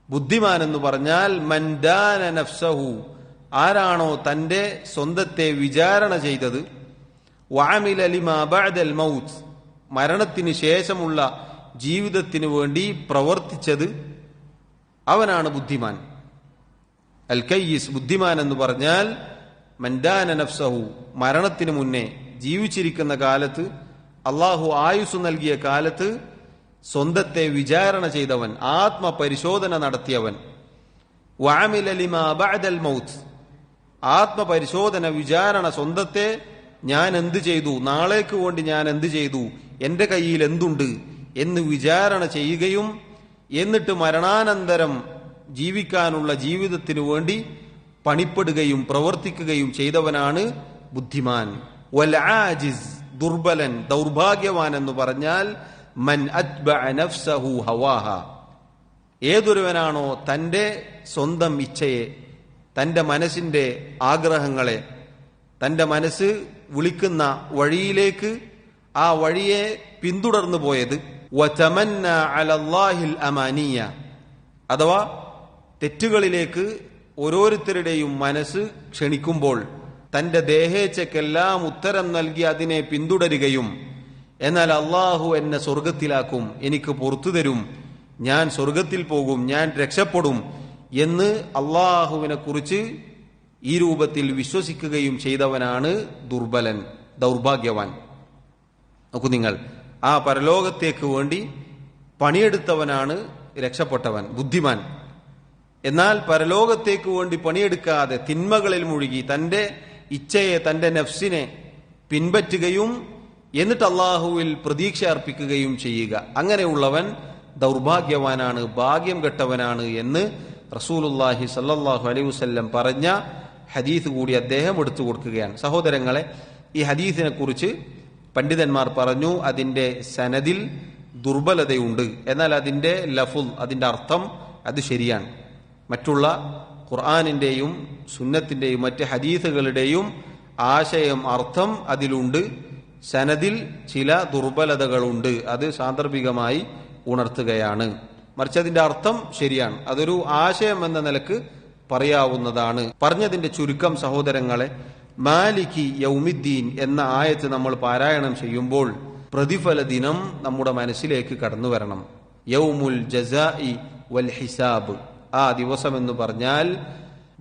ബുദ്ധിമാൻ എന്ന് പറഞ്ഞാൽ മൻ ദാന നഫ്സഹു, ആരാണോ തന്റെ സ്വന്തത്തെ വിചാരണ ചെയ്തത്, വഅമില ലിമാ ബഅദൽ മൗത്ത്, മരണത്തിന് ശേഷമുള്ള ജീവിതത്തിന് വേണ്ടി പ്രവർത്തിച്ചത്, അവനാണ് ബുദ്ധിമാൻ. അൽ കയ്യിസ്, ബുദ്ധിമാൻ എന്ന് പറഞ്ഞാൽ മൻ ദാന നഫ്സഹു, മരണത്തിന് മുന്നേ ജീവിച്ചിരിക്കുന്ന കാലത്ത്, അള്ളാഹു ആയുസ് നൽകിയ കാലത്ത് സ്വന്തത്തെ വിചാരണ ചെയ്തവൻ, ആത്മപരിശോധന നടത്തിയവൻ. വഅമില ലിമാ ബഅദൽ മൗത്ത്, ആത്മപരിശോധന, വിചാരണ, സ്വന്തത്തെ ഞാൻ എന്ത് ചെയ്തു, നാളേക്ക് വേണ്ടി ഞാൻ എന്ത് ചെയ്തു, എന്റെ കയ്യിൽ എന്തുണ്ട് എന്ന് വിചാരണ ചെയ്യുകയും എന്നിട്ട് മരണാനന്തരം ജീവിക്കാനുള്ള ജീവിതത്തിനു വേണ്ടി പണിപ്പെടുകയും പ്രവർത്തിക്കുകയും ചെയ്തവനാണ് ബുദ്ധിമാൻ. വൽ ആജിസ്, ദുർബലൻ, ദൗർഭാഗ്യവാൻ എന്ന് പറഞ്ഞാൽ മൻ അത്ബഅ നഫ്സഹു ഹവാഹ, ഏതൊരുവനാണോ തന്റെ സ്വന്തം ഇച്ഛയെ, തന്റെ മനസ്സിന്റെ ആഗ്രഹങ്ങളെ, തന്റെ മനസ്സ് വിളിക്കുന്ന വഴിയിലേക്ക് ആ വഴിയെ പിന്തുടർന്നു പോയത്, വതമന്ന അലല്ലാഹിൽ അമാനിയ, അഥവാ തെറ്റുകളിലേക്ക് ഓരോരുത്തരുടെയും മനസ്സ് ക്ഷണിക്കുമ്പോൾ തന്റെ ദേഹേച്ഛക്കെല്ലാം ഉത്തരം നൽകി അതിനെ പിന്തുടരുകയും എന്നാൽ അള്ളാഹു എന്നെ സ്വർഗത്തിലാക്കും, എനിക്ക് പുറത്തു തരും, ഞാൻ സ്വർഗത്തിൽ പോകും, ഞാൻ രക്ഷപ്പെടും എന്ന് അള്ളാഹുവിനെ കുറിച്ച് ഈ രൂപത്തിൽ വിശ്വസിക്കുകയും ചെയ്തവനാണ് ദുർബലൻ, ദൗർഭാഗ്യവാൻ. നോക്കൂ നിങ്ങൾ, ആ പരലോകത്തേക്ക് വേണ്ടി പണിയെടുത്തവനാണ് രക്ഷപ്പെട്ടവൻ, ബുദ്ധിമാൻ. എന്നാൽ പരലോകത്തേക്ക് വേണ്ടി പണിയെടുക്കാതെ തിന്മകളിൽ മുഴുകി തന്റെ ഇച്ഛയെ, തന്റെ നഫ്സിനെ പിൻപറ്റുകയും എന്നിട്ട് അള്ളാഹുവിൽ പ്രതീക്ഷ അർപ്പിക്കുകയും ചെയ്യുക, അങ്ങനെയുള്ളവൻ ദൗർഭാഗ്യവാനാണ്, ഭാഗ്യം കെട്ടവനാണ് എന്ന് റസൂലുള്ളാഹി സല്ലല്ലാഹു അലൈഹി വസല്ലം പറഞ്ഞ ഹദീസ് കൂടി അദ്ദേഹം എടുത്തു കൊടുക്കുകയാണ്. സഹോദരങ്ങളെ, ഈ ഹദീസിനെ കുറിച്ച് പണ്ഡിതന്മാർ പറഞ്ഞു, അതിന്റെ സനദിൽ ദുർബലതയുണ്ട്, എന്നാൽ അതിന്റെ ലഫുൽ, അതിന്റെ അർത്ഥം അത് ശരിയാണ്. മറ്റുള്ള ഖുർആനിന്റെയും സുന്നത്തിന്റെയും മറ്റ് ഹദീസുകളുടെയും ആശയം, അർത്ഥം അതിലുണ്ട്. സനദിൽ ചില ദുർബലതകളുണ്ട്, അത് സാന്ദർഭികമായി ഉണർത്തുകയാണ്. മറിച്ച് അതിന്റെ അർത്ഥം ശരിയാണ്, അതൊരു ആശയം എന്ന നിലക്ക് പറയാവുന്നതാണ്. പറഞ്ഞതിന്റെ ചുരുക്കം സഹോദരങ്ങളെ, മാലികി യൗമിദ്ദീൻ എന്ന ആയത്ത് നമ്മൾ പാരായണം ചെയ്യുമ്പോൾ പ്രതിഫല ദിനം നമ്മുടെ മനസ്സിലേക്ക് കടന്നു വരണം. യൗമുൽ ജസാഇ വൽ ഹിസാബ്, ആ ദിവസം എന്ന് പറഞ്ഞാൽ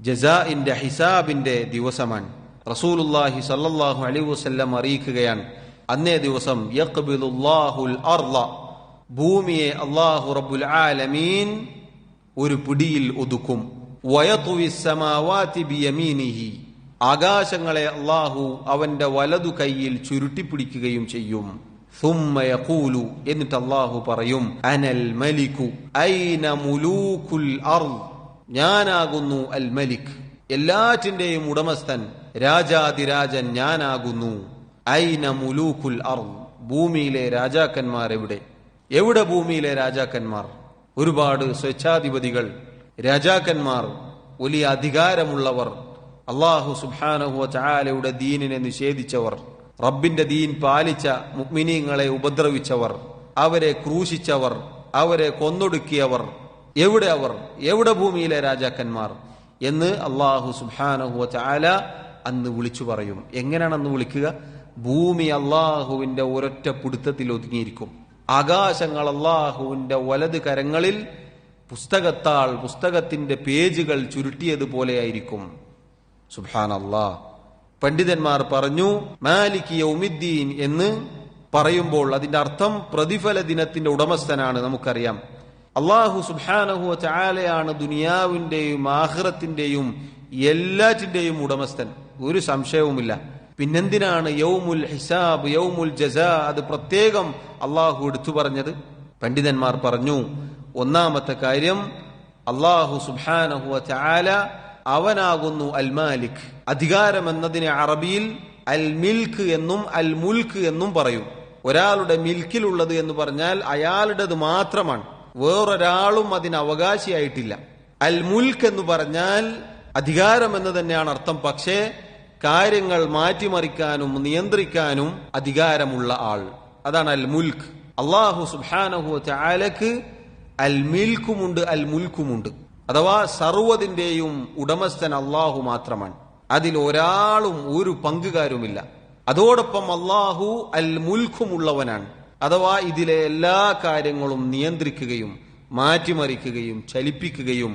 ജസാഇന്റെ, ഹിസാബിന്റെ ദിവസമാണ്. റസൂലുള്ളാഹി സല്ലല്ലാഹു അലൈഹി വസല്ലം അറിയിക്കുകയാണ്, അന്നേ ദിവസം യഖ്ബിലുല്ലാഹുൽ അർള, ഭൂമിയെ അല്ലാഹു റബ്ബുൽ ആലമീൻ ഒരു പിടിയിൽ ഒതുക്കും. വയത്വിസ് സമാവാതി ബിയമീനിഹി, ആകാശങ്ങളെ അല്ലാഹു അവന്റെ വലതു കൈയിൽ ചുരുട്ടിപ്പിടിക്കുകയും ചെയ്യും. ثم يقول, എന്നിട്ട് അല്ലാഹു പറയും, അനൽ മലികു ഐന മുലൂകുൽ അർള്, ഞാനാകുന്നു അൽ മലിക്, എല്ലാറ്റിന്റെയും ഉടമസ്ഥൻ, രാജാതിരാജൻ ഞാനാകുന്നു. ഐന മുലൂകുൽ അർള്, ഭൂമിയിലെ രാജാക്കന്മാർ എവിടെ? എവിടെ ഭൂമിയിലെ രാജാക്കന്മാർ? ഒരുപാട് സ്വേച്ഛാധിപതികൾ, രാജാക്കന്മാർ, വലിയ അധികാരമുള്ളവർ, അല്ലാഹു സുബ്ഹാനഹു വ തആലയുടെ ദീനിനെ നിഷേധിച്ചവർ, റബ്ബിന്റെ ദീൻ പാലിച്ച മുഅ്മിനീങ്ങളെ ഉപദ്രവിച്ചവർ, അവരെ ക്രൂശിച്ചവർ, അവരെ കൊന്നൊടുക്കിയവർ, എവിടെ അവർ? എവിടെ ഭൂമിയിലെ രാജാക്കന്മാർ എന്ന് അല്ലാഹു സുബ്ഹാനഹു വ തആല അന്ന് വിളിച്ചു പറയും. എങ്ങനെയാണ് അന്ന് വിളിക്കുക? ഭൂമി അല്ലാഹുവിന്റെ ഒരൊറ്റ പിടുത്തത്തിൽ ഒതുങ്ങിയിരിക്കും. ആകാശങ്ങൾ അല്ലാഹുവിന്റെ വലത് കരങ്ങളിൽ പുസ്തകത്താൾ, പുസ്തകത്തിന്റെ പേജുകൾ ചുരുട്ടിയതുപോലെയായിരിക്കും. സുബ്ഹാനല്ലാഹ്. പണ്ഡിതന്മാർ പറഞ്ഞു, മാലിക് യൗമിദ്ദീൻ എന്ന് പറയുമ്പോൾ അതിന്റെ അർത്ഥം പ്രതിഫല ദിനത്തിന്റെ ഉടമസ്ഥനാണ്. നമുക്കറിയാം, അല്ലാഹു സുബ്ഹാനഹു വ തആലയാണ് ദുനിയാവിന്റെയും ആഖിറത്തിന്റെയും എല്ലാറ്റിന്റെയും ഉടമസ്ഥൻ, ഒരു സംശയവുമില്ല. പിന്നെന്തിനാണ് യൗമുൽ ഹിസാബ്, യൗമുൽ ജസാ അത് പ്രത്യേകം അല്ലാഹു എടുത്തു പറഞ്ഞത്? പണ്ഡിതന്മാർ പറഞ്ഞു, ഒന്നാമത്തെ കാര്യം, അല്ലാഹു സുബ്ഹാനഹു വ തആല അവനാകുന്നു അൽ മാലിക്. അധികാരം എന്നതിനെ അറബിയിൽ അൽ മിൽക്ക് എന്നും അൽ മുൽക്ക് എന്നും പറയും. ഒരാളുടെ മിൽക്കിലുള്ളത് എന്ന് പറഞ്ഞാൽ അയാളുടേത് മാത്രമാണ്, വേറൊരാളും അതിന് അവകാശിയായിട്ടില്ല. അൽ മുൽക്ക് എന്ന് പറഞ്ഞാൽ അധികാരം എന്ന് തന്നെയാണ് അർത്ഥം, പക്ഷേ കാര്യങ്ങൾ മാറ്റിമറിക്കാനും നിയന്ത്രിക്കാനും അധികാരമുള്ള ആൾ, അതാണ് അൽ മുൽക്ക്. അല്ലാഹു സുബ്ഹാനഹു വ തആലക്ക് അൽ മിൽക്കുമുണ്ട് അൽ മുൽക്കുമുണ്ട്, അഥവാ സർവ്വതിന്റെയും ഉടമസ്ഥൻ അല്ലാഹു മാത്രമാണ്, അതിൽ ഒരാളും ഒരു പങ്കുകാരുമില്ല. അതോടൊപ്പം അല്ലാഹു അൽ മുൽക്കുമുള്ളവനാണ്, അഥവാ ഇതിലെ എല്ലാ കാര്യങ്ങളും നിയന്ത്രിക്കുകയും മാറ്റിമറിക്കുകയും ചലിപ്പിക്കുകയും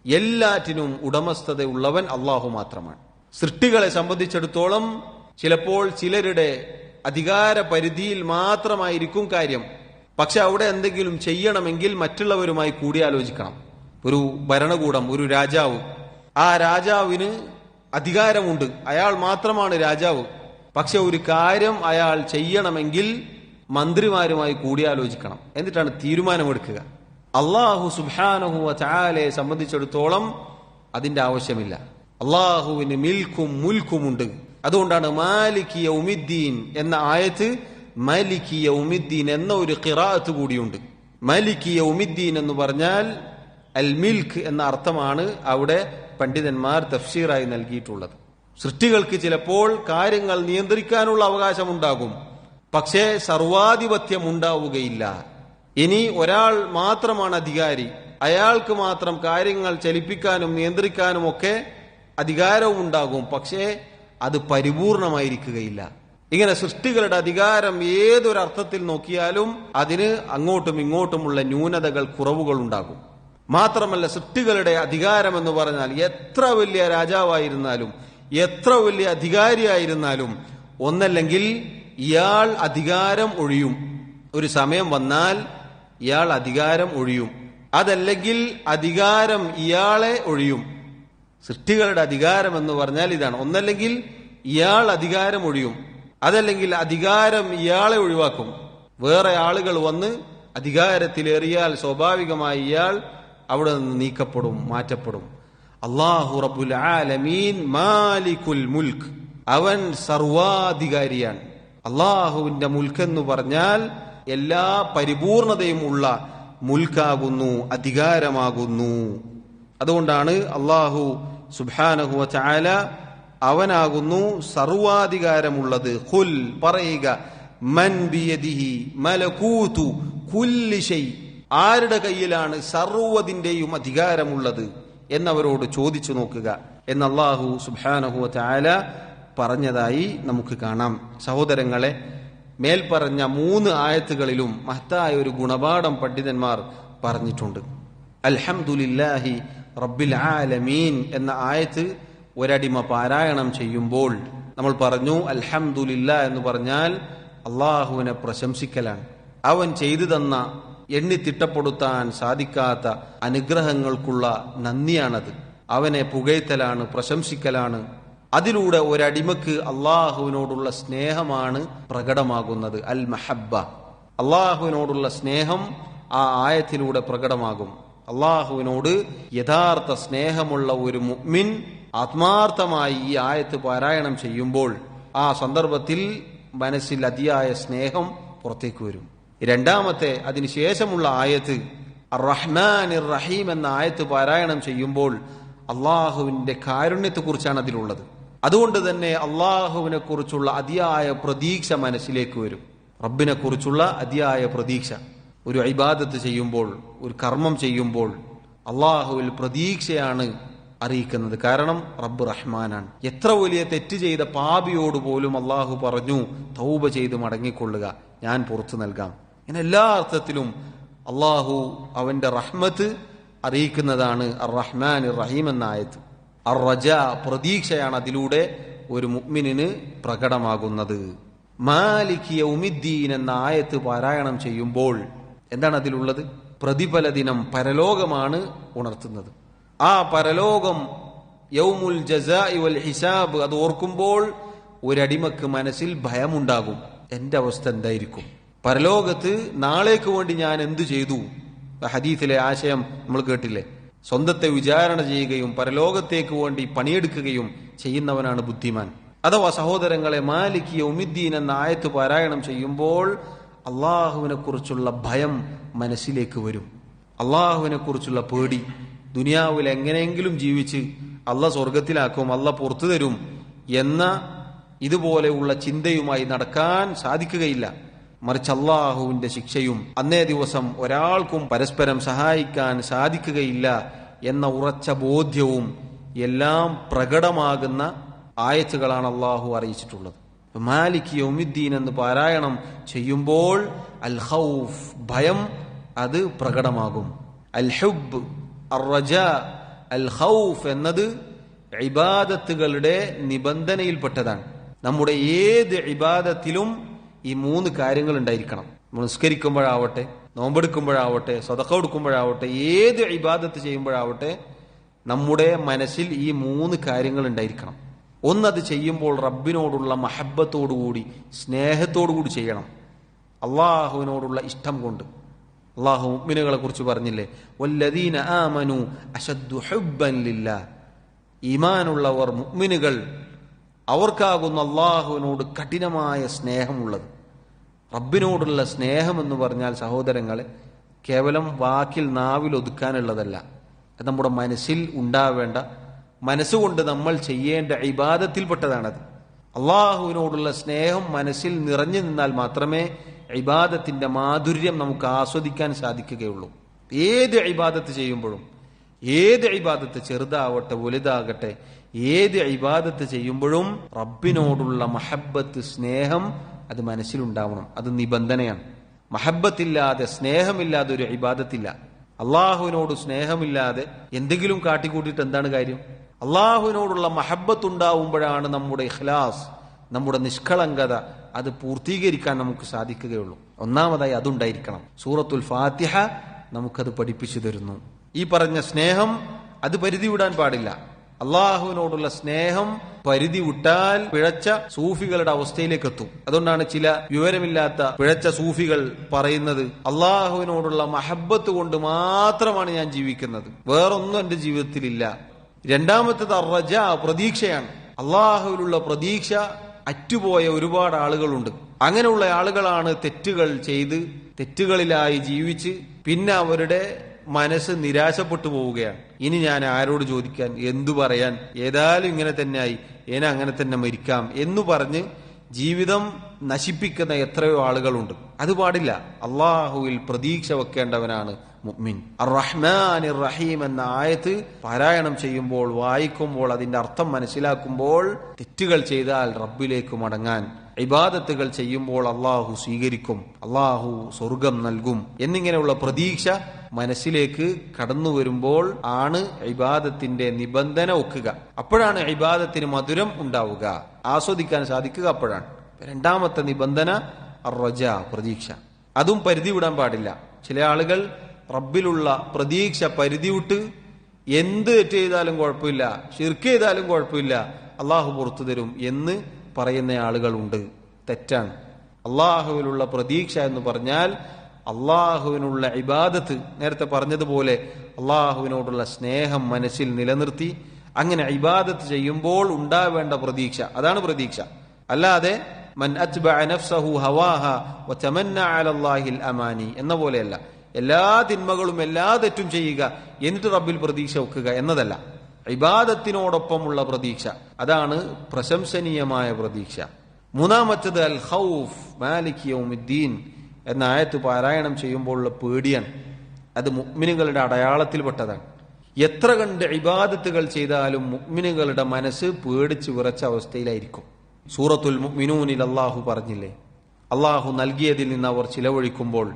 എല്ലാറ്റിനും ഉടമസ്ഥതയുള്ളവൻ അല്ലാഹു മാത്രമാണ്. സൃഷ്ടികളെ സംബന്ധിച്ചിടത്തോളം ചിലപ്പോൾ ചിലരുടെ അധികാര പരിധിയിൽ മാത്രമായിരിക്കും കാര്യം, പക്ഷെ അവിടെ എന്തെങ്കിലും ചെയ്യണമെങ്കിൽ മറ്റുള്ളവരുമായി കൂടിയാലോചിക്കണം. ഒരു ഭരണകൂടം, ഒരു രാജാവ്, ആ രാജാവിന് അധികാരമുണ്ട്, അയാൾ മാത്രമാണ് രാജാവ്. പക്ഷെ ഒരു കാര്യം അയാൾ ചെയ്യണമെങ്കിൽ മന്ത്രിമാരുമായി കൂടിയാലോചിക്കണം, എന്നിട്ടാണ് തീരുമാനമെടുക്കുക. അല്ലാഹു സുബ്ഹാനഹു വ തആലയെ സംബന്ധിച്ചിടത്തോളം അതിന്റെ ആവശ്യമില്ല. അല്ലാഹുവിന് മിൽക്കും മുൽക്കുമുണ്ട്. അതുകൊണ്ടാണ് മാലിക് യൗമിദ്ദീൻ എന്ന ആയത്ത് മാലിക് യൗമിദ്ദീൻ എന്ന ഒരു ഖിറാഅത്ത് കൂടിയുണ്ട്. മാലിക് യൗമിദ്ദീൻ എന്ന് പറഞ്ഞാൽ അൽ മിൽക്ക് എന്ന അർത്ഥമാണ് അവിടെ പണ്ഡിതന്മാർ തഫ്സീറായി നൽകിയിട്ടുള്ളത്. സൃഷ്ടികൾക്ക് ചിലപ്പോൾ കാര്യങ്ങൾ നിയന്ത്രിക്കാനുള്ള അവകാശമുണ്ടാകും, പക്ഷേ സർവാധിപത്യം ഉണ്ടാവുകയില്ല. ഇനി ഒരാൾ മാത്രമാണ് അധികാരി, അയാൾക്ക് മാത്രം കാര്യങ്ങൾ ചലിപ്പിക്കാനും നിയന്ത്രിക്കാനും ഒക്കെ അധികാരവും ഉണ്ടാകും, പക്ഷേ അത് പരിപൂർണമായിരിക്കുകയില്ല. ഇങ്ങനെ സൃഷ്ടികളുടെ അധികാരം ഏതൊരർത്ഥത്തിൽ നോക്കിയാലും അതിന് അങ്ങോട്ടും ഇങ്ങോട്ടുമുള്ള ന്യൂനതകൾ, കുറവുകൾ ഉണ്ടാകും. മാത്രമല്ല, സൃഷ്ടികളുടെ അധികാരം എന്ന് പറഞ്ഞാൽ എത്ര വലിയ രാജാവായിരുന്നാലും എത്ര വലിയ അധികാരിയായിരുന്നാലും ഒന്നല്ലെങ്കിൽ ഇയാൾ അധികാരം ഒഴിയും. ഒരു സമയം വന്നാൽ ഇയാൾ അധികാരം ഒഴിയും, അതല്ലെങ്കിൽ അധികാരം ഇയാളെ ഒഴിയും. സൃഷ്ടികളുടെ അധികാരം എന്ന് പറഞ്ഞാൽ ഇതാണ്. ഒന്നല്ലെങ്കിൽ ഇയാൾ അധികാരം ഒഴിയും, അതല്ലെങ്കിൽ അധികാരം ഇയാളെ ഒഴിവാക്കും. വേറെ ആളുകൾ വന്ന് അധികാരത്തിലേറിയാൽ സ്വാഭാവികമായി ഇയാൾ അവിടെ നിന്ന് നീക്കപ്പെടും, മാറ്റപ്പെടും. അല്ലാഹു റബ്ബുൽ ആലമീൻ മാലികുൽ മുൽക്ക്, അവൻ സർവാധികാരിയാണ്. അള്ളാഹുവിന്റെ മുൽക്ക് എന്ന് പറഞ്ഞാൽ എല്ലാ പരിപൂർണതയും ഉള്ള മുൽക്കാകുന്നു, അധികാരമാകുന്നു. അതുകൊണ്ടാണ് അള്ളാഹു സുബ്ഹാനഹു വ തആല അവനാകുന്നു സർവാധികാരമുള്ളത്. ഖുൽ, പറയുക, മൻ ബിയദിഹി മലകൂതു കുല്ലി ഷൈ, ആരുടെ കയ്യിലാണ് സർവ്വതിന്റെയും അധികാരമുള്ളത് എന്നവരോട് ചോദിച്ചു നോക്കുക എന്ന് അല്ലാഹു സുബ്ഹാനഹു വ തആല പറഞ്ഞതായി നമുക്ക് കാണാം. സഹോദരങ്ങളെ, മേൽപ്പറഞ്ഞ 3 ആയത്തുകളിലും മഹത്തായ ഒരു ഗുണപാഠം പണ്ഡിതന്മാർ പറഞ്ഞിട്ടുണ്ട്. അൽഹംദുലില്ലാഹി റബ്ബിൽ ആലമീൻ എന്ന ആയത്ത് ഒരടിമ പാരായണം ചെയ്യുമ്പോൾ നമ്മൾ പറഞ്ഞു, അൽഹംദുലില്ലാ എന്ന് പറഞ്ഞാൽ അള്ളാഹുവിനെ പ്രശംസിക്കലാണ്. അവൻ ചെയ്തു തന്ന എണ്ണി തിട്ടപ്പെടുത്താൻ സാധിക്കാത്ത അനുഗ്രഹങ്ങൾക്കുള്ള നന്ദിയാണത്. അവനെ പുകഴ്ത്തലാണ്, പ്രശംസിക്കലാണ്. അതിലൂടെ ഒരടിമക്ക് അള്ളാഹുവിനോടുള്ള സ്നേഹമാണ് പ്രകടമാകുന്നത്. അൽ മഹബ്ബ, അള്ളാഹുവിനോടുള്ള സ്നേഹം ആ ആയത്തിലൂടെ പ്രകടമാകും. അള്ളാഹുവിനോട് യഥാർത്ഥ സ്നേഹമുള്ള ഒരു മുഅ്മിൻ ആത്മാർത്ഥമായി ഈ ആയത്ത് പാരായണം ചെയ്യുമ്പോൾ ആ സന്ദർഭത്തിൽ മനസ്സിൽ അതിയായ സ്നേഹം പുറത്തേക്ക് വരും. രണ്ടാമത്തെ, അതിനുശേഷമുള്ള ആയത്ത് അർ-റഹ്മാൻ റഹീം എന്ന ആയത്ത് പാരായണം ചെയ്യുമ്പോൾ അള്ളാഹുവിന്റെ കാരുണ്യത്തെക്കുറിച്ചാണ് അതിലുള്ളത്. അതുകൊണ്ട് തന്നെ അള്ളാഹുവിനെ കുറിച്ചുള്ള അതിയായ പ്രതീക്ഷ മനസ്സിലേക്ക് വരും. റബ്ബിനെ കുറിച്ചുള്ള അതിയായ പ്രതീക്ഷ. ഒരു ഇബാദത്ത് ചെയ്യുമ്പോൾ, ഒരു കർമ്മം ചെയ്യുമ്പോൾ അള്ളാഹുവിൽ പ്രതീക്ഷയാണ് അറിയിക്കുന്നത്. കാരണം റബ്ബ് റഹ്മാനാണ്. എത്ര വലിയ തെറ്റ് ചെയ്ത പാപിയോട് പോലും അള്ളാഹു പറഞ്ഞു, തൗബ ചെയ്ത് മടങ്ങിക്കൊള്ളുക, ഞാൻ പുറത്തു നൽകാം. ഇങ്ങനെ എല്ലാ അർത്ഥത്തിലും അള്ളാഹു അവന്റെ റഹ്മത്ത് അറിയിക്കുന്നതാണ് അർ-റഹ്മാൻ റഹീം എന്ന ആയത്ത്. അർ-റജ, പ്രതീക്ഷയാണ് അതിലൂടെ ഒരു മുഅ്മിനിന് പ്രകടമാകുന്നത്. മാലിക് യൗമിദ്ദീൻ എന്ന ആയത്ത് പാരായണം ചെയ്യുമ്പോൾ എന്താണ് അതിലുള്ളത്? പ്രതിഫല ദിനം, പരലോകമാണ് ഉണർത്തുന്നത്. ആ പരലോകം, യൗമുൽ ജസാഇ വൽ ഹിസാബ്, അത് ഓർക്കുമ്പോൾ ഒരടിമക്ക് മനസ്സിൽ ഭയമുണ്ടാകും. എന്റെ അവസ്ഥ എന്തായിരിക്കും? പരലോകത്ത് നാളേക്ക് വേണ്ടി ഞാൻ എന്തു ചെയ്തു? ഹദീസിലെ ആശയം നമ്മൾ കേട്ടില്ലേ? സ്വന്തത്തെ വിചാരണ ചെയ്യുകയും പരലോകത്തേക്ക് വേണ്ടി പണിയെടുക്കുകയും ചെയ്യുന്നവനാണ് ബുദ്ധിമാൻ. അഥവാ സഹോദരങ്ങളെ, മാലിക് യൗമിദ്ദീൻ എന്ന ആയത്ത് പാരായണം ചെയ്യുമ്പോൾ അള്ളാഹുവിനെ കുറിച്ചുള്ള ഭയം മനസ്സിലേക്ക് വരും. അള്ളാഹുവിനെ കുറിച്ചുള്ള പേടി. ദുനിയാവിൽ എങ്ങനെയെങ്കിലും ജീവിച്ച് അള്ളാഹ് സ്വർഗത്തിലാക്കും, അള്ളാഹ് പുറത്തു തരും എന്ന ഇതുപോലെയുള്ള ചിന്തയുമായി നടക്കാൻ സാധിക്കുകയില്ല. മറിച്ച് അള്ളാഹുവിന്റെ ശിക്ഷയും അന്നേ ദിവസം ഒരാൾക്കും പരസ്പരം സഹായിക്കാൻ സാധിക്കുകയില്ല എന്ന ഉറച്ച ബോധ്യവും എല്ലാം പ്രകടമാകുന്ന ആയത്തുകളാണ് അള്ളാഹു അറിയിച്ചിട്ടുള്ളത്. മാലിക് യൗമിദ്ദീൻ എന്ന് പാരായണം ചെയ്യുമ്പോൾ അൽ ഖൗഫ്, ഭയം, അത് പ്രകടമാകും. അൽ ഹുബ്, അർ-റജ, അൽ ഖൗഫ് എന്നത് ഇബാദത്തുകളുടെ നിബന്ധനയിൽപ്പെട്ടതാണ്. നമ്മുടെ ഏത് ഇബാദത്തിലും ഈ 3 കാര്യങ്ങൾ ഉണ്ടായിരിക്കണം. നിസ്കരിക്കുമ്പോഴാവട്ടെ, നോമ്പെടുക്കുമ്പോഴാവട്ടെ, സദഖ കൊടുക്കുമ്പോഴാവട്ടെ, ഏത് ഇബാദത്ത് ചെയ്യുമ്പോഴാവട്ടെ നമ്മുടെ മനസ്സിൽ ഈ 3 കാര്യങ്ങൾ ഉണ്ടായിരിക്കണം. ഒന്നത് ചെയ്യുമ്പോൾ റബ്ബിനോടുള്ള മഹബ്ബത്തോടുകൂടി, സ്നേഹത്തോടുകൂടി ചെയ്യണം. അള്ളാഹുവിനോടുള്ള ഇഷ്ടം കൊണ്ട്. അള്ളാഹു മുഅ്മിനുകളെ കുറിച്ച് പറഞ്ഞില്ലേ, വല്ലദീന ആമനു അശദ്ദു ഹുബ്ബൻ ലില്ലാഹ്, ഈമാനുള്ളവർ, മുഅ്മിനുകൾ, അവർക്കാകുന്നു അള്ളാഹുവിനോട് കഠിനമായ സ്നേഹമുള്ളത്. റബ്ബിനോടുള്ള സ്നേഹം എന്ന് പറഞ്ഞാൽ സഹോദരങ്ങളെ കേവലം വാക്കിൽ, നാവിൽ ഒതുക്കാനുള്ളതല്ല. അത് നമ്മുടെ മനസ്സിൽ ഉണ്ടാവേണ്ട, മനസ്സുകൊണ്ട് നമ്മൾ ചെയ്യേണ്ട ഇബാദത്തിൽപ്പെട്ടതാണത്. അള്ളാഹുവിനോടുള്ള സ്നേഹം മനസ്സിൽ നിറഞ്ഞു നിന്നാൽ മാത്രമേ ഇബാദത്തിന്റെ മാധുര്യം നമുക്ക് ആസ്വദിക്കാൻ സാധിക്കുകയുള്ളൂ. ഏത് ഇബാദത്ത് ചെയ്യുമ്പോഴും, ഏത് ഇബാദത്ത് ചെറുതാവട്ടെ വലുതാകട്ടെ, ഏത് ഇബാദത്ത് ചെയ്യുമ്പോഴും റബ്ബിനോടുള്ള മഹബ്ബത്ത്, സ്നേഹം അത് മനസ്സിലുണ്ടാവണം. അത് നിബന്ധനയാണ്. മഹബ്ബത്തില്ലാതെ, സ്നേഹമില്ലാതെ ഒരു ഇബാദത്തില്ല. അള്ളാഹുവിനോട് സ്നേഹമില്ലാതെ എന്തെങ്കിലും കാട്ടിക്കൂട്ടിയിട്ട് എന്താണ് കാര്യം? അള്ളാഹുവിനോടുള്ള മഹബ്ബത്ത് ഉണ്ടാവുമ്പോഴാണ് നമ്മുടെ ഇഖ്ലാസ്, നമ്മുടെ നിഷ്കളങ്കത അത് പൂർത്തീകരിക്കാൻ നമുക്ക് സാധിക്കുകയുള്ളൂ. ഒന്നാമതായി അതുണ്ടായിരിക്കണം. സൂറത്തുൽ ഫാത്തിഹ നമുക്കത് പഠിപ്പിച്ചു തരുന്നു. ഈ പറഞ്ഞ സ്നേഹം അത് പരിധി വിടാൻ പാടില്ല. അള്ളാഹുവിനോടുള്ള സ്നേഹം പരിധി വിട്ടാൽ പിഴച്ച സൂഫികളുടെ അവസ്ഥയിലേക്ക് എത്തും. അതുകൊണ്ടാണ് ചില വിവരമില്ലാത്ത പിഴച്ച സൂഫികൾ പറയുന്നത്, അള്ളാഹുവിനോടുള്ള മഹബ്ബത്ത് കൊണ്ട് മാത്രമാണ് ഞാൻ ജീവിക്കുന്നത്, വേറൊന്നും എന്റെ ജീവിതത്തിലില്ല. രണ്ടാമത്തേത് അർറജ, പ്രതീക്ഷയാണ്. അള്ളാഹുവിലുള്ള പ്രതീക്ഷ അറ്റുപോയ ഒരുപാട് ആളുകളുണ്ട്. അങ്ങനെയുള്ള ആളുകളാണ് തെറ്റുകൾ ചെയ്ത് തെറ്റുകളിലായി ജീവിച്ച് പിന്നെ അവരുടെ മനസ്സ് നിരാശപ്പെട്ടു പോവുകയാണ്. ഇനി ഞാൻ ആരോട് ചോദിക്കാൻ, എന്തു പറയാൻ, ഏതായാലും ഇങ്ങനെ തന്നെയായി, അങ്ങനെ തന്നെ മരിക്കാം എന്ന് പറഞ്ഞ് ജീവിതം നശിപ്പിക്കുന്ന എത്രയോ ആളുകളുണ്ട്. അത് പാടില്ല. അള്ളാഹുവിൽ പ്രതീക്ഷ വെക്കേണ്ടവനാണ് മുഅ്മിൻ. അർ-റഹ്മാൻ റഹീം എന്ന ആയത്ത് പാരായണം ചെയ്യുമ്പോൾ, വായിക്കുമ്പോൾ, അതിന്റെ അർത്ഥം മനസ്സിലാക്കുമ്പോൾ തെറ്റുകൾ ചെയ്താൽ റബ്ബിലേക്ക് മടങ്ങാൻ, ഇബാദത്തുകൾ ചെയ്യുമ്പോൾ അള്ളാഹു സ്വീകരിക്കും, അള്ളാഹു സ്വർഗം നൽകും എന്നിങ്ങനെയുള്ള പ്രതീക്ഷ മനസ്സിലേക്ക് കടന്നു വരുമ്പോൾ ആണ് ഇബാദത്തിന്റെ നിബന്ധന ഒക്കുക. അപ്പോഴാണ് ഇബാദത്തിന് മധുരം ഉണ്ടാവുക, ആസ്വദിക്കാൻ സാധിക്കുക. അപ്പോഴാണ് രണ്ടാമത്തെ നിബന്ധന അർ-റജ, പ്രതീക്ഷ. അതും പരിധി വിടാൻ പാടില്ല. ചില ആളുകൾ റബ്ബിലുള്ള പ്രതീക്ഷ പരിധി വിട്ട് എന്ത് തെറ്റ് ചെയ്താലും കുഴപ്പമില്ല, ശിർക്ക് ചെയ്താലും കുഴപ്പമില്ല, അള്ളാഹു പുറത്തു തരും എന്ന് പറയുന്ന ആളുകളുണ്ട്. തെറ്റാണ്. അള്ളാഹുവിലുള്ള പ്രതീക്ഷ എന്ന് പറഞ്ഞാൽ അള്ളാഹുവിനുള്ള ഇബാദത്ത്, നേരത്തെ പറഞ്ഞതുപോലെ അള്ളാഹുവിനോടുള്ള സ്നേഹം മനസ്സിൽ നിലനിർത്തി അങ്ങനെ ഇബാദത്ത് ചെയ്യുമ്പോൾ ഉണ്ടാവേണ്ട പ്രതീക്ഷ, അതാണ് പ്രതീക്ഷ. അല്ലാതെ മൻ അത്ബഅ നഫ്സഹു ഹവാഹ വതമന്ന അലല്ലാഹിൽ അമാനി എന്ന പോലെയല്ല. എല്ലാ തിന്മകളും എല്ലാ തെറ്റും ചെയ്യുക എന്നിട്ട് റബ്ബിൽ പ്രതീക്ഷ വെക്കുക എന്നതല്ല. ഇബാദത്തിനോടൊപ്പമുള്ള പ്രതീക്ഷ, അതാണ് പ്രശംസനീയമായ പ്രതീക്ഷ. മൂന്നാമത്തേത് അൽ ഖൗഫ് മാലിക് യൗമിദ്ദീൻ എന്ന ആയത്ത് പാരായണം ചെയ്യുമ്പോഴുള്ള പേടിയാണ്. അത് മുഅ്മിനുകളുടെ അടയാളത്തിൽപ്പെട്ടതാണ്. എത്ര കണ്ട് ഇബാദത്തുകൾ ചെയ്താലും മുഅ്മിനുകളുടെ മനസ്സ് പേടിച്ച് വിറച്ച അവസ്ഥയിലായിരിക്കും. സൂറത്തുൽ മുഅ്മിനൂനിൽ അള്ളാഹു പറഞ്ഞില്ലേ, അള്ളാഹു നൽകിയതിൽ നിന്ന് അവർ ചിലവഴിക്കുമ്പോൾ,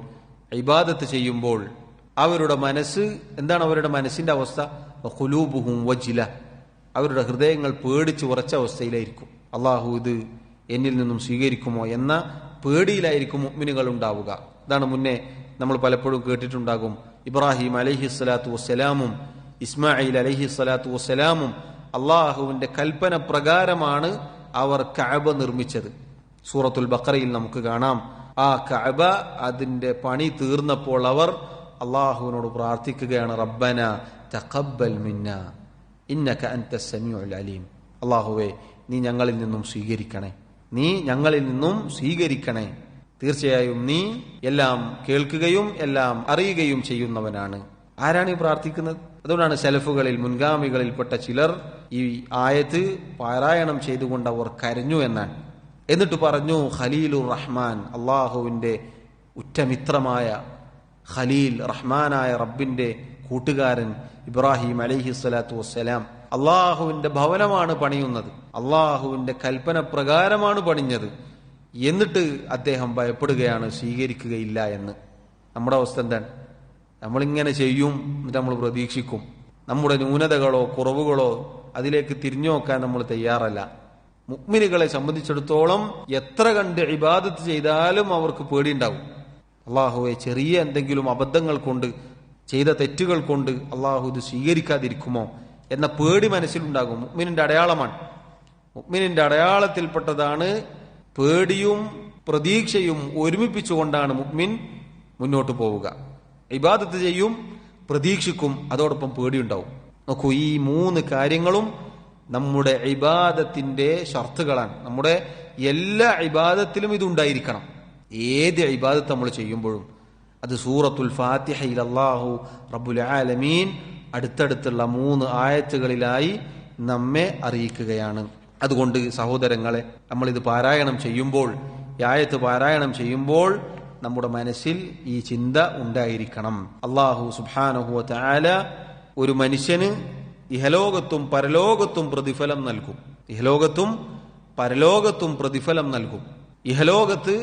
ഇബാദത്ത് ചെയ്യുമ്പോൾ അവരുടെ മനസ്സ് എന്താണ്? അവരുടെ മനസ്സിന്റെ അവസ്ഥ ഖുലൂബുഹും വജ്ല, അവരുടെ ഹൃദയങ്ങൾ പേടിച്ച് ഉറച്ച അവസ്ഥയിലായിരിക്കും. അള്ളാഹു ഇത് എന്നിൽ നിന്നും സ്വീകരിക്കുമോ എന്ന പേടിയിലായിരിക്കും മുഅ്മിനുകൾ ഉണ്ടാവുക. ഇതാണ് മുന്നേ നമ്മൾ പലപ്പോഴും കേട്ടിട്ടുണ്ടാകും. ഇബ്രാഹിം അലൈഹിസ്സലാത്തു വസ്സലാമും ഇസ്മായിൽ അലൈഹിസ്സലാത്തു വസ്സലാമും അള്ളാഹുവിന്റെ കൽപ്പന പ്രകാരമാണ് അവർ കഅബ നിർമ്മിച്ചത്. സൂറത്തുൽ ബഖറയിൽ നമുക്ക് കാണാം. ആ കഅബ അതിന്റെ പണി തീർന്നപ്പോൾ അവർ അള്ളാഹുവിനോട് പ്രാർത്ഥിക്കുകയാണ്, റബ്ബന തഖബ്ബൽ മിന്നാ ഇന്നക അൻതസ് സമീഉൽ അലീം. അള്ളാഹുവേ, നീ ഞങ്ങളിൽ നിന്നും സ്വീകരിക്കണേ, നീ ഞങ്ങളിൽ നിന്നും സ്വീകരിക്കണേ. തീർച്ചയായും നീ എല്ലാം കേൾക്കുകയും എല്ലാം അറിയുകയും ചെയ്യുന്നവനാണ്. ആരാണ് ഈ പ്രാർത്ഥിക്കുന്നത്? അതുകൊണ്ടാണ് സലഫുകളിൽ മുൻഗാമികളിൽപ്പെട്ട ചിലർ ഈ ആയത്ത് പാരായണം ചെയ്തുകൊണ്ട് അവർ കരഞ്ഞു എന്നാണ്. എന്നിട്ട് പറഞ്ഞു, ഖലീലുർ റഹ്മാൻ, അള്ളാഹുവിന്റെ ഉറ്റമിത്രമായ ഖലീൽ, റഹ്മാനായ റബ്ബിന്റെ കൂട്ടുകാരൻ ഇബ്രാഹിം അലൈഹിസ്സലാത്തു വസ്സലാം അള്ളാഹുവിന്റെ ഭവനമാണ് പണിയുന്നത്, അള്ളാഹുവിന്റെ കൽപ്പന പ്രകാരമാണ് പണിഞ്ഞത്. എന്നിട്ട് അദ്ദേഹം ഭയപ്പെടുകയാണ് സ്വീകരിക്കുകയില്ല എന്ന്. നമ്മുടെ അവസ്ഥ എന്താണ്? നമ്മളിങ്ങനെ ചെയ്യും, എന്നിട്ട് നമ്മൾ പ്രതീക്ഷിക്കും. നമ്മുടെ ന്യൂനതകളോ കുറവുകളോ അതിലേക്ക് തിരിഞ്ഞു നോക്കാൻ നമ്മൾ തയ്യാറല്ല. മുഅ്മിനുകളെ സംബന്ധിച്ചിടത്തോളം എത്ര കണ്ട് ഇബാദത്ത് ചെയ്താലും അവർക്ക് പേടിയുണ്ടാവും. അള്ളാഹുവെ, ചെറിയ എന്തെങ്കിലും അബദ്ധങ്ങൾ കൊണ്ട്, ചെയ്ത തെറ്റുകൾ കൊണ്ട് അള്ളാഹു ഇത് സ്വീകരിക്കാതിരിക്കുമോ എന്ന പേടി മനസ്സിലുണ്ടാകും. മുഅ്മിനിന്റെ അടയാളമാണ്. മുഅ്മിനിന്റെ അടയാളത്തിൽപ്പെട്ടതാണ് പേടിയും പ്രതീക്ഷയും ഒരുമിപ്പിച്ചുകൊണ്ടാണ് മുഅ്മിൻ മുന്നോട്ട് പോവുക. ഇബാദത്ത് ചെയ്യും, പ്രതീക്ഷിക്കും, അതോടൊപ്പം പേടിയുണ്ടാവും. നോക്കൂ, ഈ മൂന്ന് കാര്യങ്ങളും നമ്മുടെ ഇബാദത്തിന്റെ ഷർത്തുകളാണ്. നമ്മുടെ എല്ലാ ഇബാദത്തിലും ഇതുണ്ടായിരിക്കണം. ഏത് ഇബാദത്ത് നമ്മൾ ചെയ്യുമ്പോഴും. അത് സൂറത്തുൽ ഫാത്തിഹയിൽ അല്ലാഹു റബ്ബുൽ ആലമീൻ അടുത്തടുത്തുള്ള 3 ആയത്തുകളിലായി നമ്മെ അറിയിക്കുകയാണ്. അതുകൊണ്ട് സഹോദരങ്ങളെ, നമ്മളിത് പാരായണം ചെയ്യുമ്പോൾ, ഈ ആയത്ത് പാരായണം ചെയ്യുമ്പോൾ നമ്മുടെ മനസ്സിൽ ഈ ചിന്ത ഉണ്ടായിരിക്കണം. അല്ലാഹു സുബ്ഹാനഹു വ തആല ഒരു മനുഷ്യന് ഇഹലോകത്തും പരലോകത്തും പ്രതിഫലം നൽകും. ഇഹലോകത്തും പരലോകത്തും പ്രതിഫലം നൽകും. ഇഹലോകത്ത്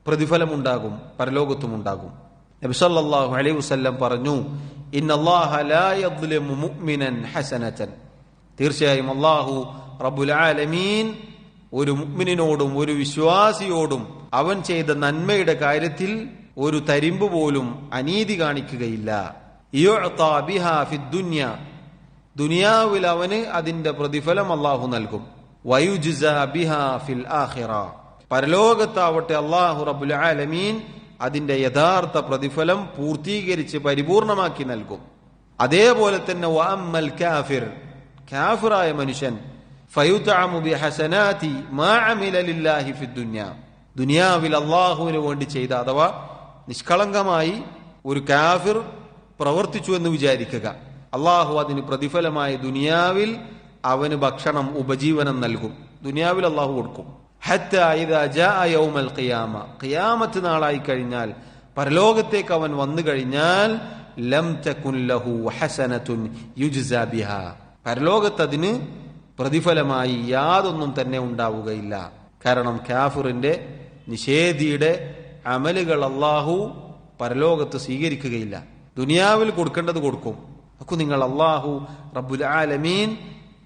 പ്രതിഫലമുണ്ടാകും, പരലോകത്തും ഉണ്ടാകും. നബി സല്ലല്ലാഹു അലൈഹി വസല്ലം പറഞ്ഞു, ഇന്നല്ലാഹ ലാ യദ്ലിമു മുഅ്മിനൻ ഹസനതൻ. തീർച്ചയായും അല്ലാഹു റബ്ബുൽ ആലമീൻ ഒരു മുഅ്മിനിനോടും ഒരു വിശ്വാസിയോടും അവൻ ചെയ്ത നന്മയുടെ കാര്യത്തിൽ ഒരു തരിമ്പ് പോലും അനീതി കാണിക്കുകയില്ല. യുഅതാ ബിഹാ ഫിദ്ദുനിയ, ദുനിയാവിൽ അവന് അതിന്റെ പ്രതിഫലം അല്ലാഹു നൽകും. വയുജ്സാ ബിഹാ ഫിൽ ആഖിറ, പരലോകത്താവട്ടെ അല്ലാഹു റബ്ബുൽ ആലമീൻ അതിന്റെ യഥാർത്ഥ പ്രതിഫലം പൂർത്തീകരിച്ച് പരിപൂർണമാക്കി നൽകും. അതേപോലെ തന്നെ വഅമ്മൽ കാഫിർ, കാഫിറായ മനുഷ്യൻ, ഫയുതഅമു ബിഹസനാതി മാ അമില ലില്ലാഹി ഫിദ്ദുനിയ, ദുനിയാവിൽ അല്ലാഹുവിന് വേണ്ടി ചെയ്ത അഥവാ നിഷ്കളങ്കമായി ഒരു കാഫിർ പ്രവർത്തിച്ചു എന്ന് വിചാരിക്കുക. അല്ലാഹു അതിന് പ്രതിഫലമായി ദുനിയാവിൽ അവന് ഭക്ഷണം, ഉപജീവനം നൽകും. ദുനിയാവിൽ അല്ലാഹു കൊടുക്കും. ഹത്താ ഇദാ ജാഅ യൗമൽ ഖിയാമ, ഖിയാമത്ത് നാളായി കഴിഞ്ഞാൽ, പരലോകത്തേക്ക് അവൻ വന്നു കഴിഞ്ഞാൽ, ലം തകുൻ ലഹു ഹസനതുൻ യുജ്സാ ബിഹാ, പരലോകത്ത് അതിന് പ്രതിഫലമായി യാതൊന്നും തന്നെ ഉണ്ടാവുകയില്ല. കാരണം കാഫിറിന്റെ, നിഷേധിയുടെ അമലുകൾ അല്ലാഹു പരലോകത്ത് സ്വീകരിക്കുകയില്ല. ദുനിയാവിൽ കൊടുക്കേണ്ടത് കൊടുക്കും. അപ്പൊ നിങ്ങൾ അല്ലാഹു റബ്ബുൽ ആലമീൻ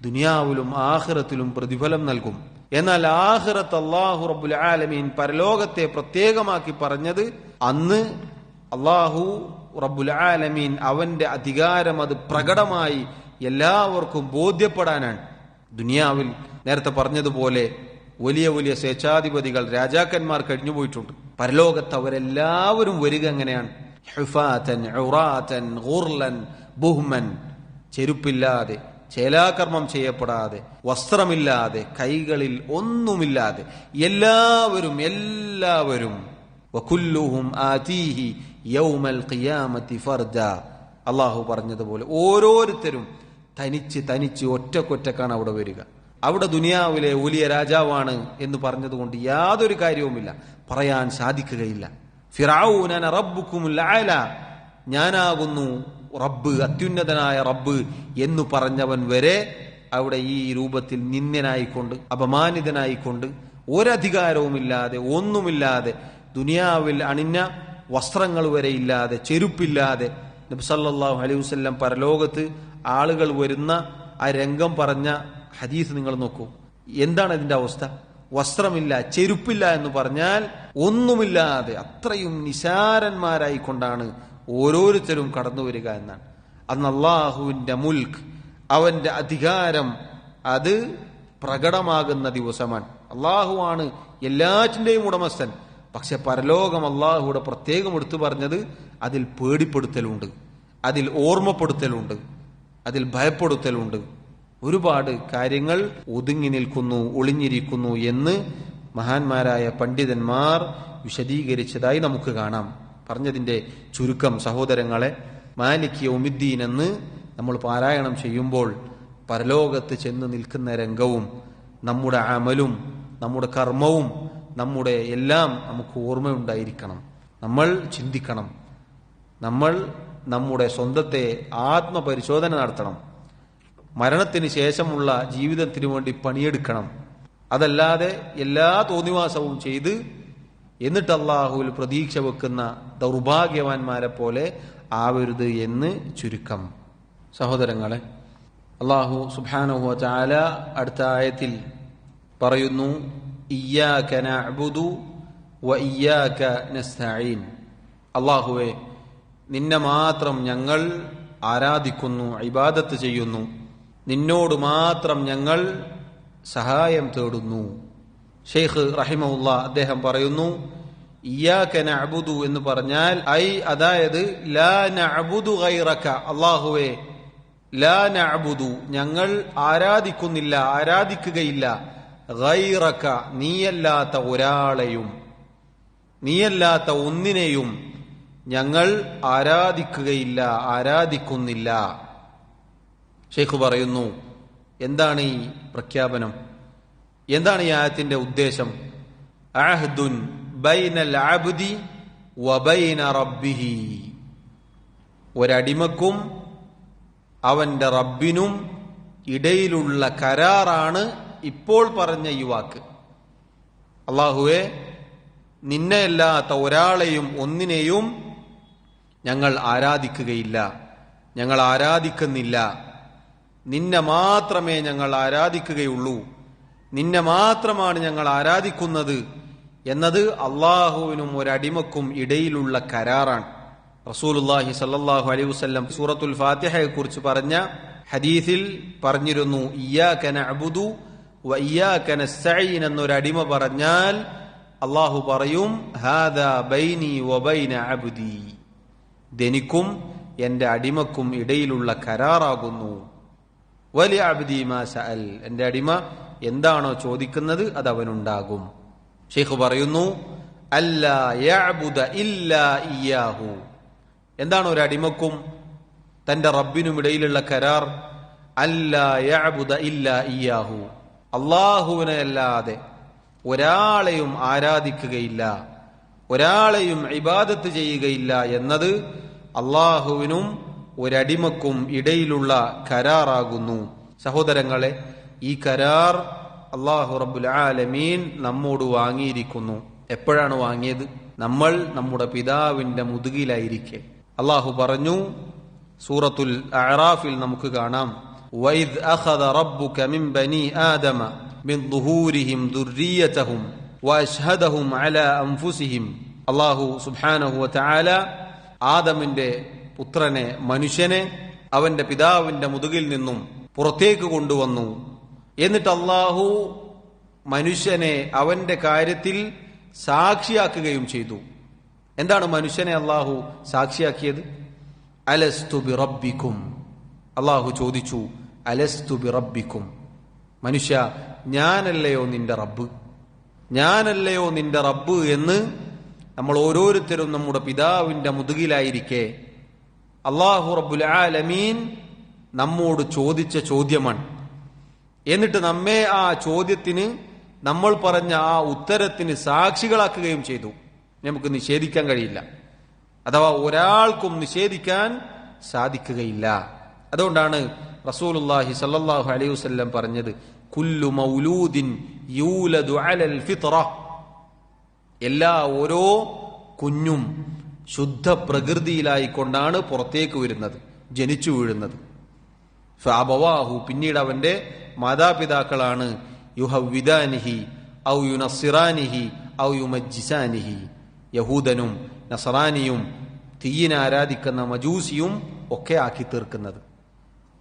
ദുനിയാവിലും ആഖിറത്തിലും പ്രതിഫലം നൽകും. എന്നാൽ ആഖിറത്ത് അല്ലാഹു റബ്ബുൽ ആലമീൻ പരലോകത്തെ പ്രത്യേകമാക്കി പറഞ്ഞത് അന്ന് അല്ലാഹു റബ്ബുൽ ആലമീൻ അവന്റെ അധികാരം അത് പ്രകടമായി എല്ലാവർക്കും ബോധ്യപ്പെടാനാണ്. ദുനിയാവിൽ നേരത്തെ പറഞ്ഞതുപോലെ വലിയ വലിയ സ്വേച്ഛാധിപതികൾ, രാജാക്കന്മാർ കഴിഞ്ഞുപോയിട്ടുണ്ട്. പരലോകത്ത് അവരെല്ലാവരും വരിക എങ്ങനെയാണ്? ഹുഫാതൻ ഉറാതൻ ഗുർലൻ ബുഹ്മൻ, ചെരുപ്പില്ലാതെ, ചേലാകർമ്മം ചെയ്യപ്പെടാതെ, വസ്ത്രമില്ലാതെ, കൈകളിൽ ഒന്നുമില്ലാതെ എല്ലാവരും വകുല്ലുഹും ആതീഹി യൗമൽ ഖിയാമത്തി ഫർദ, അല്ലാഹു പറഞ്ഞതുപോലെ ഓരോരുത്തരും തനിച്ച് ഒറ്റക്കൊറ്റക്കാണ് അവിടെ വരിക. അവിടെ ദുനിയാവിലെ വലിയ രാജാവാണ് എന്ന് പറഞ്ഞതുകൊണ്ട് യാതൊരു കാര്യവുമില്ല, പറയാൻ സാധിക്കുകയില്ല. ഫിറഔന അന റബ്ബുകുമുൽ അഅല, ഞാനാകുന്നു റബ്ബ്, അത്യുന്നതനായ റബ്ബ് എന്ന് പറഞ്ഞവൻ വരെ അവിടെ ഈ രൂപത്തിൽ നിന്ദ്യനായിക്കൊണ്ട്, അപമാനിതനായിക്കൊണ്ട്, ഒരധികാരവുമില്ലാതെ, ഒന്നുമില്ലാതെ, ദുനിയാവിൽ അണിഞ്ഞ വസ്ത്രങ്ങൾ വരെ ഇല്ലാതെ, ചെരുപ്പില്ലാതെ, നബി സല്ലല്ലാഹു അലൈഹി വസല്ലം പരലോകത്ത് ആളുകൾ വരുന്ന ആ രംഗം പറഞ്ഞ ഹദീസ് നിങ്ങൾ നോക്കൂ. എന്താണ് അതിന്റെ അവസ്ഥ? വസ്ത്രമില്ല, ചെരുപ്പില്ല എന്ന് പറഞ്ഞാൽ ഒന്നുമില്ലാതെ അത്രയും നിസാരന്മാരായിക്കൊണ്ടാണ് ഓരോരുത്തരും കടന്നു വരിക എന്നാണ്. അന്ന് അല്ലാഹുവിന്റെ മുൽക്ക്, അവന്റെ അധികാരം അത് പ്രകടമാകുന്ന ദിവസമാണ്. അല്ലാഹുവാണ് എല്ലാറ്റിന്റെയും ഉടമസ്ഥൻ. പക്ഷെ പരലോകം അല്ലാഹുവിടെ പ്രത്യേകം എടുത്തു പറഞ്ഞത് അതിൽ പേടിപ്പെടുത്തലുണ്ട്, അതിൽ ഓർമ്മപ്പെടുത്തലുണ്ട്, അതിൽ ഭയപ്പെടുത്തലുണ്ട്. ഒരുപാട് കാര്യങ്ങൾ ഒതുങ്ങി നിൽക്കുന്നു, ഒളിഞ്ഞിരിക്കുന്നു എന്ന് മഹാന്മാരായ പണ്ഡിതന്മാർ വിശദീകരിച്ചതായി നമുക്ക് കാണാം. പറഞ്ഞതിന്റെ ചുരുക്കം സഹോദരങ്ങളെ, മാലിക് യൗമിദ്ദീൻ എന്ന് നമ്മൾ പാരായണം ചെയ്യുമ്പോൾ പരലോകത്ത് ചെന്ന് നിൽക്കുന്ന രംഗവും നമ്മുടെ അമലും നമ്മുടെ കർമ്മവും നമ്മുടെ എല്ലാം നമുക്ക് ഓർമ്മയുണ്ടായിരിക്കണം. നമ്മൾ ചിന്തിക്കണം, നമ്മൾ നമ്മുടെ സ്വന്തത്തെ ആത്മപരിശോധന നടത്തണം. മരണത്തിന് ശേഷമുള്ള ജീവിതത്തിന് വേണ്ടി പണിയെടുക്കണം. അതല്ലാതെ എല്ലാ തോന്നിവാസവും ചെയ്ത് എന്നിട്ട് അല്ലാഹുവിൽ പ്രതീക്ഷ വെക്കുന്ന ദൗർഭാഗ്യവാന്മാരെ പോലെ ആവരുത് എന്ന് ചുരുക്കം. സഹോദരങ്ങളെ, അല്ലാഹു സുബ്ഹാനഹു വ തആല അടുത്ത ആയത്തിൽ പറയുന്നു, ഇയ്യാക നഅ്ബുദു വ ഇയ്യാക നസ്തഈൻ. അല്ലാഹുവേ, നിന്നെ മാത്രം ഞങ്ങൾ ആരാധിക്കുന്നു, ഇബാദത്ത് ചെയ്യുന്നു, നിന്നോട് മാത്രം ഞങ്ങൾ സഹായം തേടുന്നു. ഷെയ്ഖ് റഹിമഹുല്ലാ അദ്ദേഹം പറയുന്നു, ഇയ്യാക നഅ്ബുദു എന്ന് പറഞ്ഞാൽ അതായത് ലാ നഅ്ബുദു ഗൈറക, അല്ലാഹുവേ ലാ നഅ്ബുദു ഞങ്ങൾ ആരാധിക്കുന്നില്ല, ആരാധിക്കുകയില്ല, ഗൈറക നീയല്ലാത്ത ഒരാളെയും, നീയല്ലാത്ത ഒന്നിനെയും ഞങ്ങൾ ആരാധിക്കുകയില്ല, ആരാധിക്കുന്നില്ല. ഷെയ്ഖ് പറയുന്നു, എന്താണ് ഈ പ്രഖ്യാപനം? എന്താണ് ഈ ആയത്തിന്റെ ഉദ്ദേശം? അഹ്ദുൻ ബൈനൽ അബ്ദി വബൈന റബ്ബിഹി, ഒരടിമക്കും അവന്റെ റബ്ബിനും ഇടയിലുള്ള കരാറാണ് ഇപ്പോൾ പറഞ്ഞ ഈ വാക്ക്. അല്ലാഹുവേ, നിന്നെയല്ലാത്ത ഒരാളെയും ഒന്നിനെയും ഞങ്ങൾ ആരാധിക്കുകയില്ല, ഞങ്ങൾ ആരാധിക്കുന്നില്ല, നിന്നെ മാത്രമേ ഞങ്ങൾ ആരാധിക്കുകയുള്ളൂ, നിന്നെ മാത്രമാണ് ഞങ്ങൾ ആരാധിക്കുന്നത് എന്നത് അള്ളാഹുവിനും ഒരടിമക്കും ഇടയിലുള്ള കരാറാണ്. റസൂലുള്ളാഹി സ്വല്ലല്ലാഹു അലൈഹി വസല്ലം സൂറത്തുൽ ഫാത്തിഹയെ കുറിച്ച് പറഞ്ഞ ഹദീസിൽ പറഞ്ഞിരുന്നു, ഇയ്യാക നഅ്ബുദു വ ഇയ്യാക നസ്തഈൻ എന്നൊരടിമ പറഞ്ഞാൽ അള്ളാഹു പറയും, ഹാദാ ബൈനി വബൈന അബ്ദി, ഇതെനിക്കും എന്റെ അടിമക്കും ഇടയിലുള്ള കരാറാകുന്നു. വലി അബ്ദി മാ സഅൽ, എന്റെ അടിമ എന്താണോ ചോദിക്കുന്നത് അത് അവനുണ്ടാകും. ഷെയ്ഖ് പറയുന്നു, അല്ലാ യഅ്ബുദ ഇല്ലാ ഇയ്യാഹു, എന്താണ് ഒരു അടിമക്കും തന്റെ റബ്ബിനും ഇടയിലുള്ള കരാർ? അല്ലാ യഅ്ബുദ ഇല്ലാ ഇയ്യാഹു, അല്ലാഹുവിനെ അല്ലാതെ ഒരാളെയും ആരാധിക്കുകയില്ല, ഒരാളെയും ഇബാദത്ത് ചെയ്യുകയില്ല എന്നത് അള്ളാഹുവിനും ഒരടിമക്കും ഇടയിലുള്ള കരാറാകുന്നു. സഹോദരങ്ങളെ, ഈ കരാർ അള്ളാഹു റബ്ബുൽ ആലമീൻ നമ്മോട് വാങ്ങിയിരിക്കുന്നു. എപ്പോഴാണ് വാങ്ങിയത്? നമ്മൾ നമ്മുടെ പിതാവിന്റെ മുതുകിലായിരിക്കെ. അള്ളാഹു പറഞ്ഞു, സൂറത്തുൽ അഅറാഫിൽ നമുക്ക് കാണാം, വഇദ് അഖദ റബ്ബുക മിൻ ബനി ആദമ മിൻ ദുഹൂരിഹിം ദുർരിയതഹും വഅശ്ഹദഹും അലാ അൻഫുസിഹിം. അല്ലാഹു സുബ്ഹാനഹു വ തആല ആദമിന്റെ പുത്രനെ, മനുഷ്യനെ അവന്റെ പിതാവിന്റെ മുതുകിൽ നിന്നും പുറത്തേക്ക് കൊണ്ടുവന്നു. എന്നിട്ട് അല്ലാഹു മനുഷ്യനെ അവന്റെ കാര്യത്തിൽ സാക്ഷിയാക്കുകയും ചെയ്തു. എന്താണ് മനുഷ്യനെ അല്ലാഹു സാക്ഷിയാക്കിയത്? അലസ്തു ബിറബ്ബിക്കും, അല്ലാഹു ചോദിച്ചു, അലസ്തു ബിറബ്ബിക്കും, മനുഷ്യ, ഞാനല്ലയോ നിന്റെ റബ്ബ്, ഞാനല്ലയോ നിന്റെ റബ്ബ് എന്ന് നമ്മൾ ഓരോരുത്തരും നമ്മുടെ പിതാവിന്റെ മുതുകിലായിരിക്കെ അല്ലാഹു റബ്ബുൽ ആലമീൻ നമ്മോട് ചോദിച്ച ചോദ്യമാണ്. എന്നിട്ട് നമ്മെ ആ ചോദ്യത്തിന്, നമ്മൾ പറഞ്ഞ ആ ഉത്തരത്തിന് സാക്ഷികളാക്കുകയും ചെയ്തു. നമുക്ക് നിഷേധിക്കാൻ കഴിയില്ല, അഥവാ ഒരാൾക്കും നിഷേധിക്കാൻ സാധിക്കുകയില്ല. അതുകൊണ്ടാണ് റസൂലുള്ളാഹി സ്വല്ലല്ലാഹു അലൈഹി വസല്ലം പറഞ്ഞത്, കുല്ലു മൗലൂദിൻ യൂലദു അലൽ ഫിത്ര, എല്ലാ ഓരോ കുഞ്ഞും ശുദ്ധ പ്രകൃതിയിലായിക്കൊണ്ടാണ് പുറത്തേക്ക് വരുന്നത്, ജനിച്ചു വീഴുന്നത്. ഫഅബവാഹു, പിന്നീട് അവന്റെ മാതാപിതാക്കളാണ്, യുഹവ്വിദാനിഹി ഔ യുനസ്സിറാനിഹി ഔ യുമജ്ജിസാനിഹി, യഹൂദനും നസറാനിയും തീയിനെ ആരാധിക്കുന്ന മജൂസിയും ഒക്കെ ആക്കി തീർക്കുന്നത്.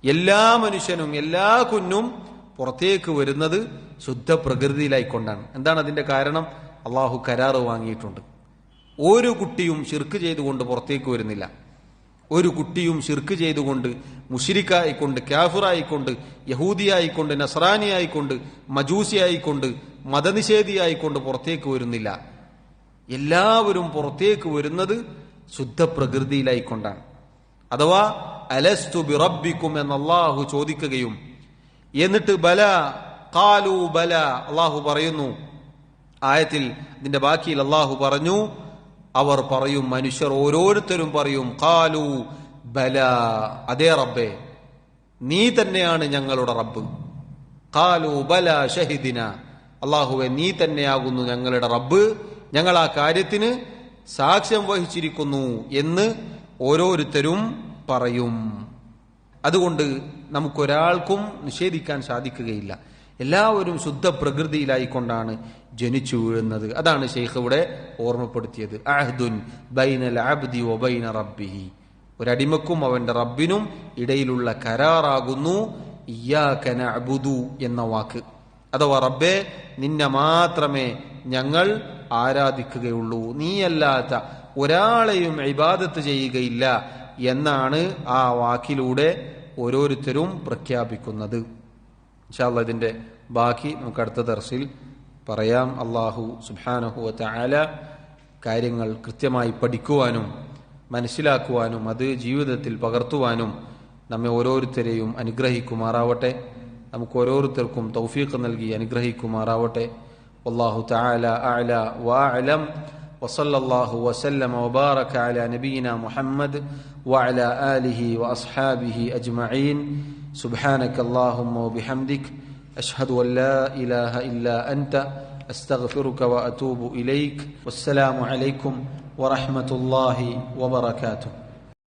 എല്ലാ മനുഷ്യനും എല്ലാ കുഞ്ഞും പുറത്തേക്ക് വരുന്നത് ശുദ്ധ പ്രകൃതിയിലായിക്കൊണ്ടാണ്. എന്താണ് അതിന്റെ കാരണം? അള്ളാഹു കരാറ് വാങ്ങിയിട്ടുണ്ട്. ഒരു കുട്ടിയും ശിർക്ക് ചെയ്തുകൊണ്ട് പുറത്തേക്ക് വരുന്നില്ല. ഒരു കുട്ടിയും ശിർക്ക് ചെയ്തുകൊണ്ട്, മുശ്രിക്കായിക്കൊണ്ട്, കാഫിറായിക്കൊണ്ട്, യഹൂദിയായിക്കൊണ്ട്, നസ്രാനിയായിക്കൊണ്ട്, മജൂസിയായിക്കൊണ്ട്, മതനിഷേധിയായിക്കൊണ്ട് പുറത്തേക്ക് വരുന്നില്ല. എല്ലാവരും പുറത്തേക്ക് വരുന്നത് ശുദ്ധ പ്രകൃതിയിലായിക്കൊണ്ടാണ്. അഥവാ അലസ്തു ബിറബ്ബിക്കും എന്ന് അല്ലാഹു ചോദിക്കുകയും എന്നിട്ട് ബല ഖാലു ബല, അല്ലാഹു പറയുന്നു ആയത്തിൽ, ഇതിന്റെ ബാക്കിയിൽ അല്ലാഹു പറഞ്ഞു, അവർ പറയും, മനുഷ്യർ ഓരോരുത്തരും പറയും, ഖാലു ബല, അതേ റബ്ബേ, നീ തന്നെയാണ് ഞങ്ങളുടെ റബ്ബ്. ഖാലു ബല ഷഹിദിന, അല്ലാഹുവേ, നീ തന്നെയാകുന്നു ഞങ്ങളുടെ റബ്ബ്, ഞങ്ങൾ ആ കാര്യത്തിന് സാക്ഷ്യം വഹിച്ചിരിക്കുന്നു എന്ന് ഓരോരുത്തരും പറയും. അതുകൊണ്ട് നമുക്കൊരാൾക്കും നിഷേധിക്കാൻ സാധിക്കുകയില്ല. എല്ലാവരും ശുദ്ധ പ്രകൃതിയിലായിക്കൊണ്ടാണ് ജനിച്ചു വീഴുന്നത്. അതാണ് ശൈഖ് ഇവിടെ ഓർമ്മപ്പെടുത്തിയത്. അഹ്ദുൻ ബൈനൽ അബ്ദി വബൈന റബ്ബിഹി, ഒരടിമക്കും അവന്റെ റബ്ബിനും ഇടയിലുള്ള കരാറാകുന്നു ഇയ്യാക നഅ്ബുദു എന്ന വാക്ക്. അഥവാ റബ്ബേ, നിന്നെ മാത്രമേ ഞങ്ങൾ ആരാധിക്കുകയുള്ളൂ, നീയല്ലാത്ത ഒരാളെയും ഇബാദത്ത് ചെയ്യുകയില്ല എന്നാണ് ആ വാക്കിലൂടെ ഓരോരുത്തരും പ്രഖ്യാപിക്കുന്നത്. ഇൻഷാ അല്ലാഹ് ഇതിന്റെ ബാക്കി നമുക്ക് അടുത്ത ദർസിൽ പറയാം. അല്ലാഹു സുബ്ഹാനഹു വ തആല കാര്യങ്ങൾ കൃത്യമായി പഠിക്കുവാനും മനസ്സിലാക്കുവാനും അത് ജീവിതത്തിൽ പകർത്തുവാനും നമ്മെ ഓരോരുത്തരെയും അനുഗ്രഹിക്കുമാറാവട്ടെ. നമുക്ക് ഓരോരുത്തർക്കും തൗഫീഖ് നൽകി അനുഗ്രഹിക്കുമാറാവട്ടെ. വല്ലാഹു തആല അഅല വഅലം. وصلى الله وسلم وبارك على نبينا محمد وعلى آله وأصحابه أجمعين. سبحانك اللهم وبحمدك أشهد أن لا إله إلا أنت أستغفرك وأتوب إليك. والسلام عليكم ورحمة الله وبركاته.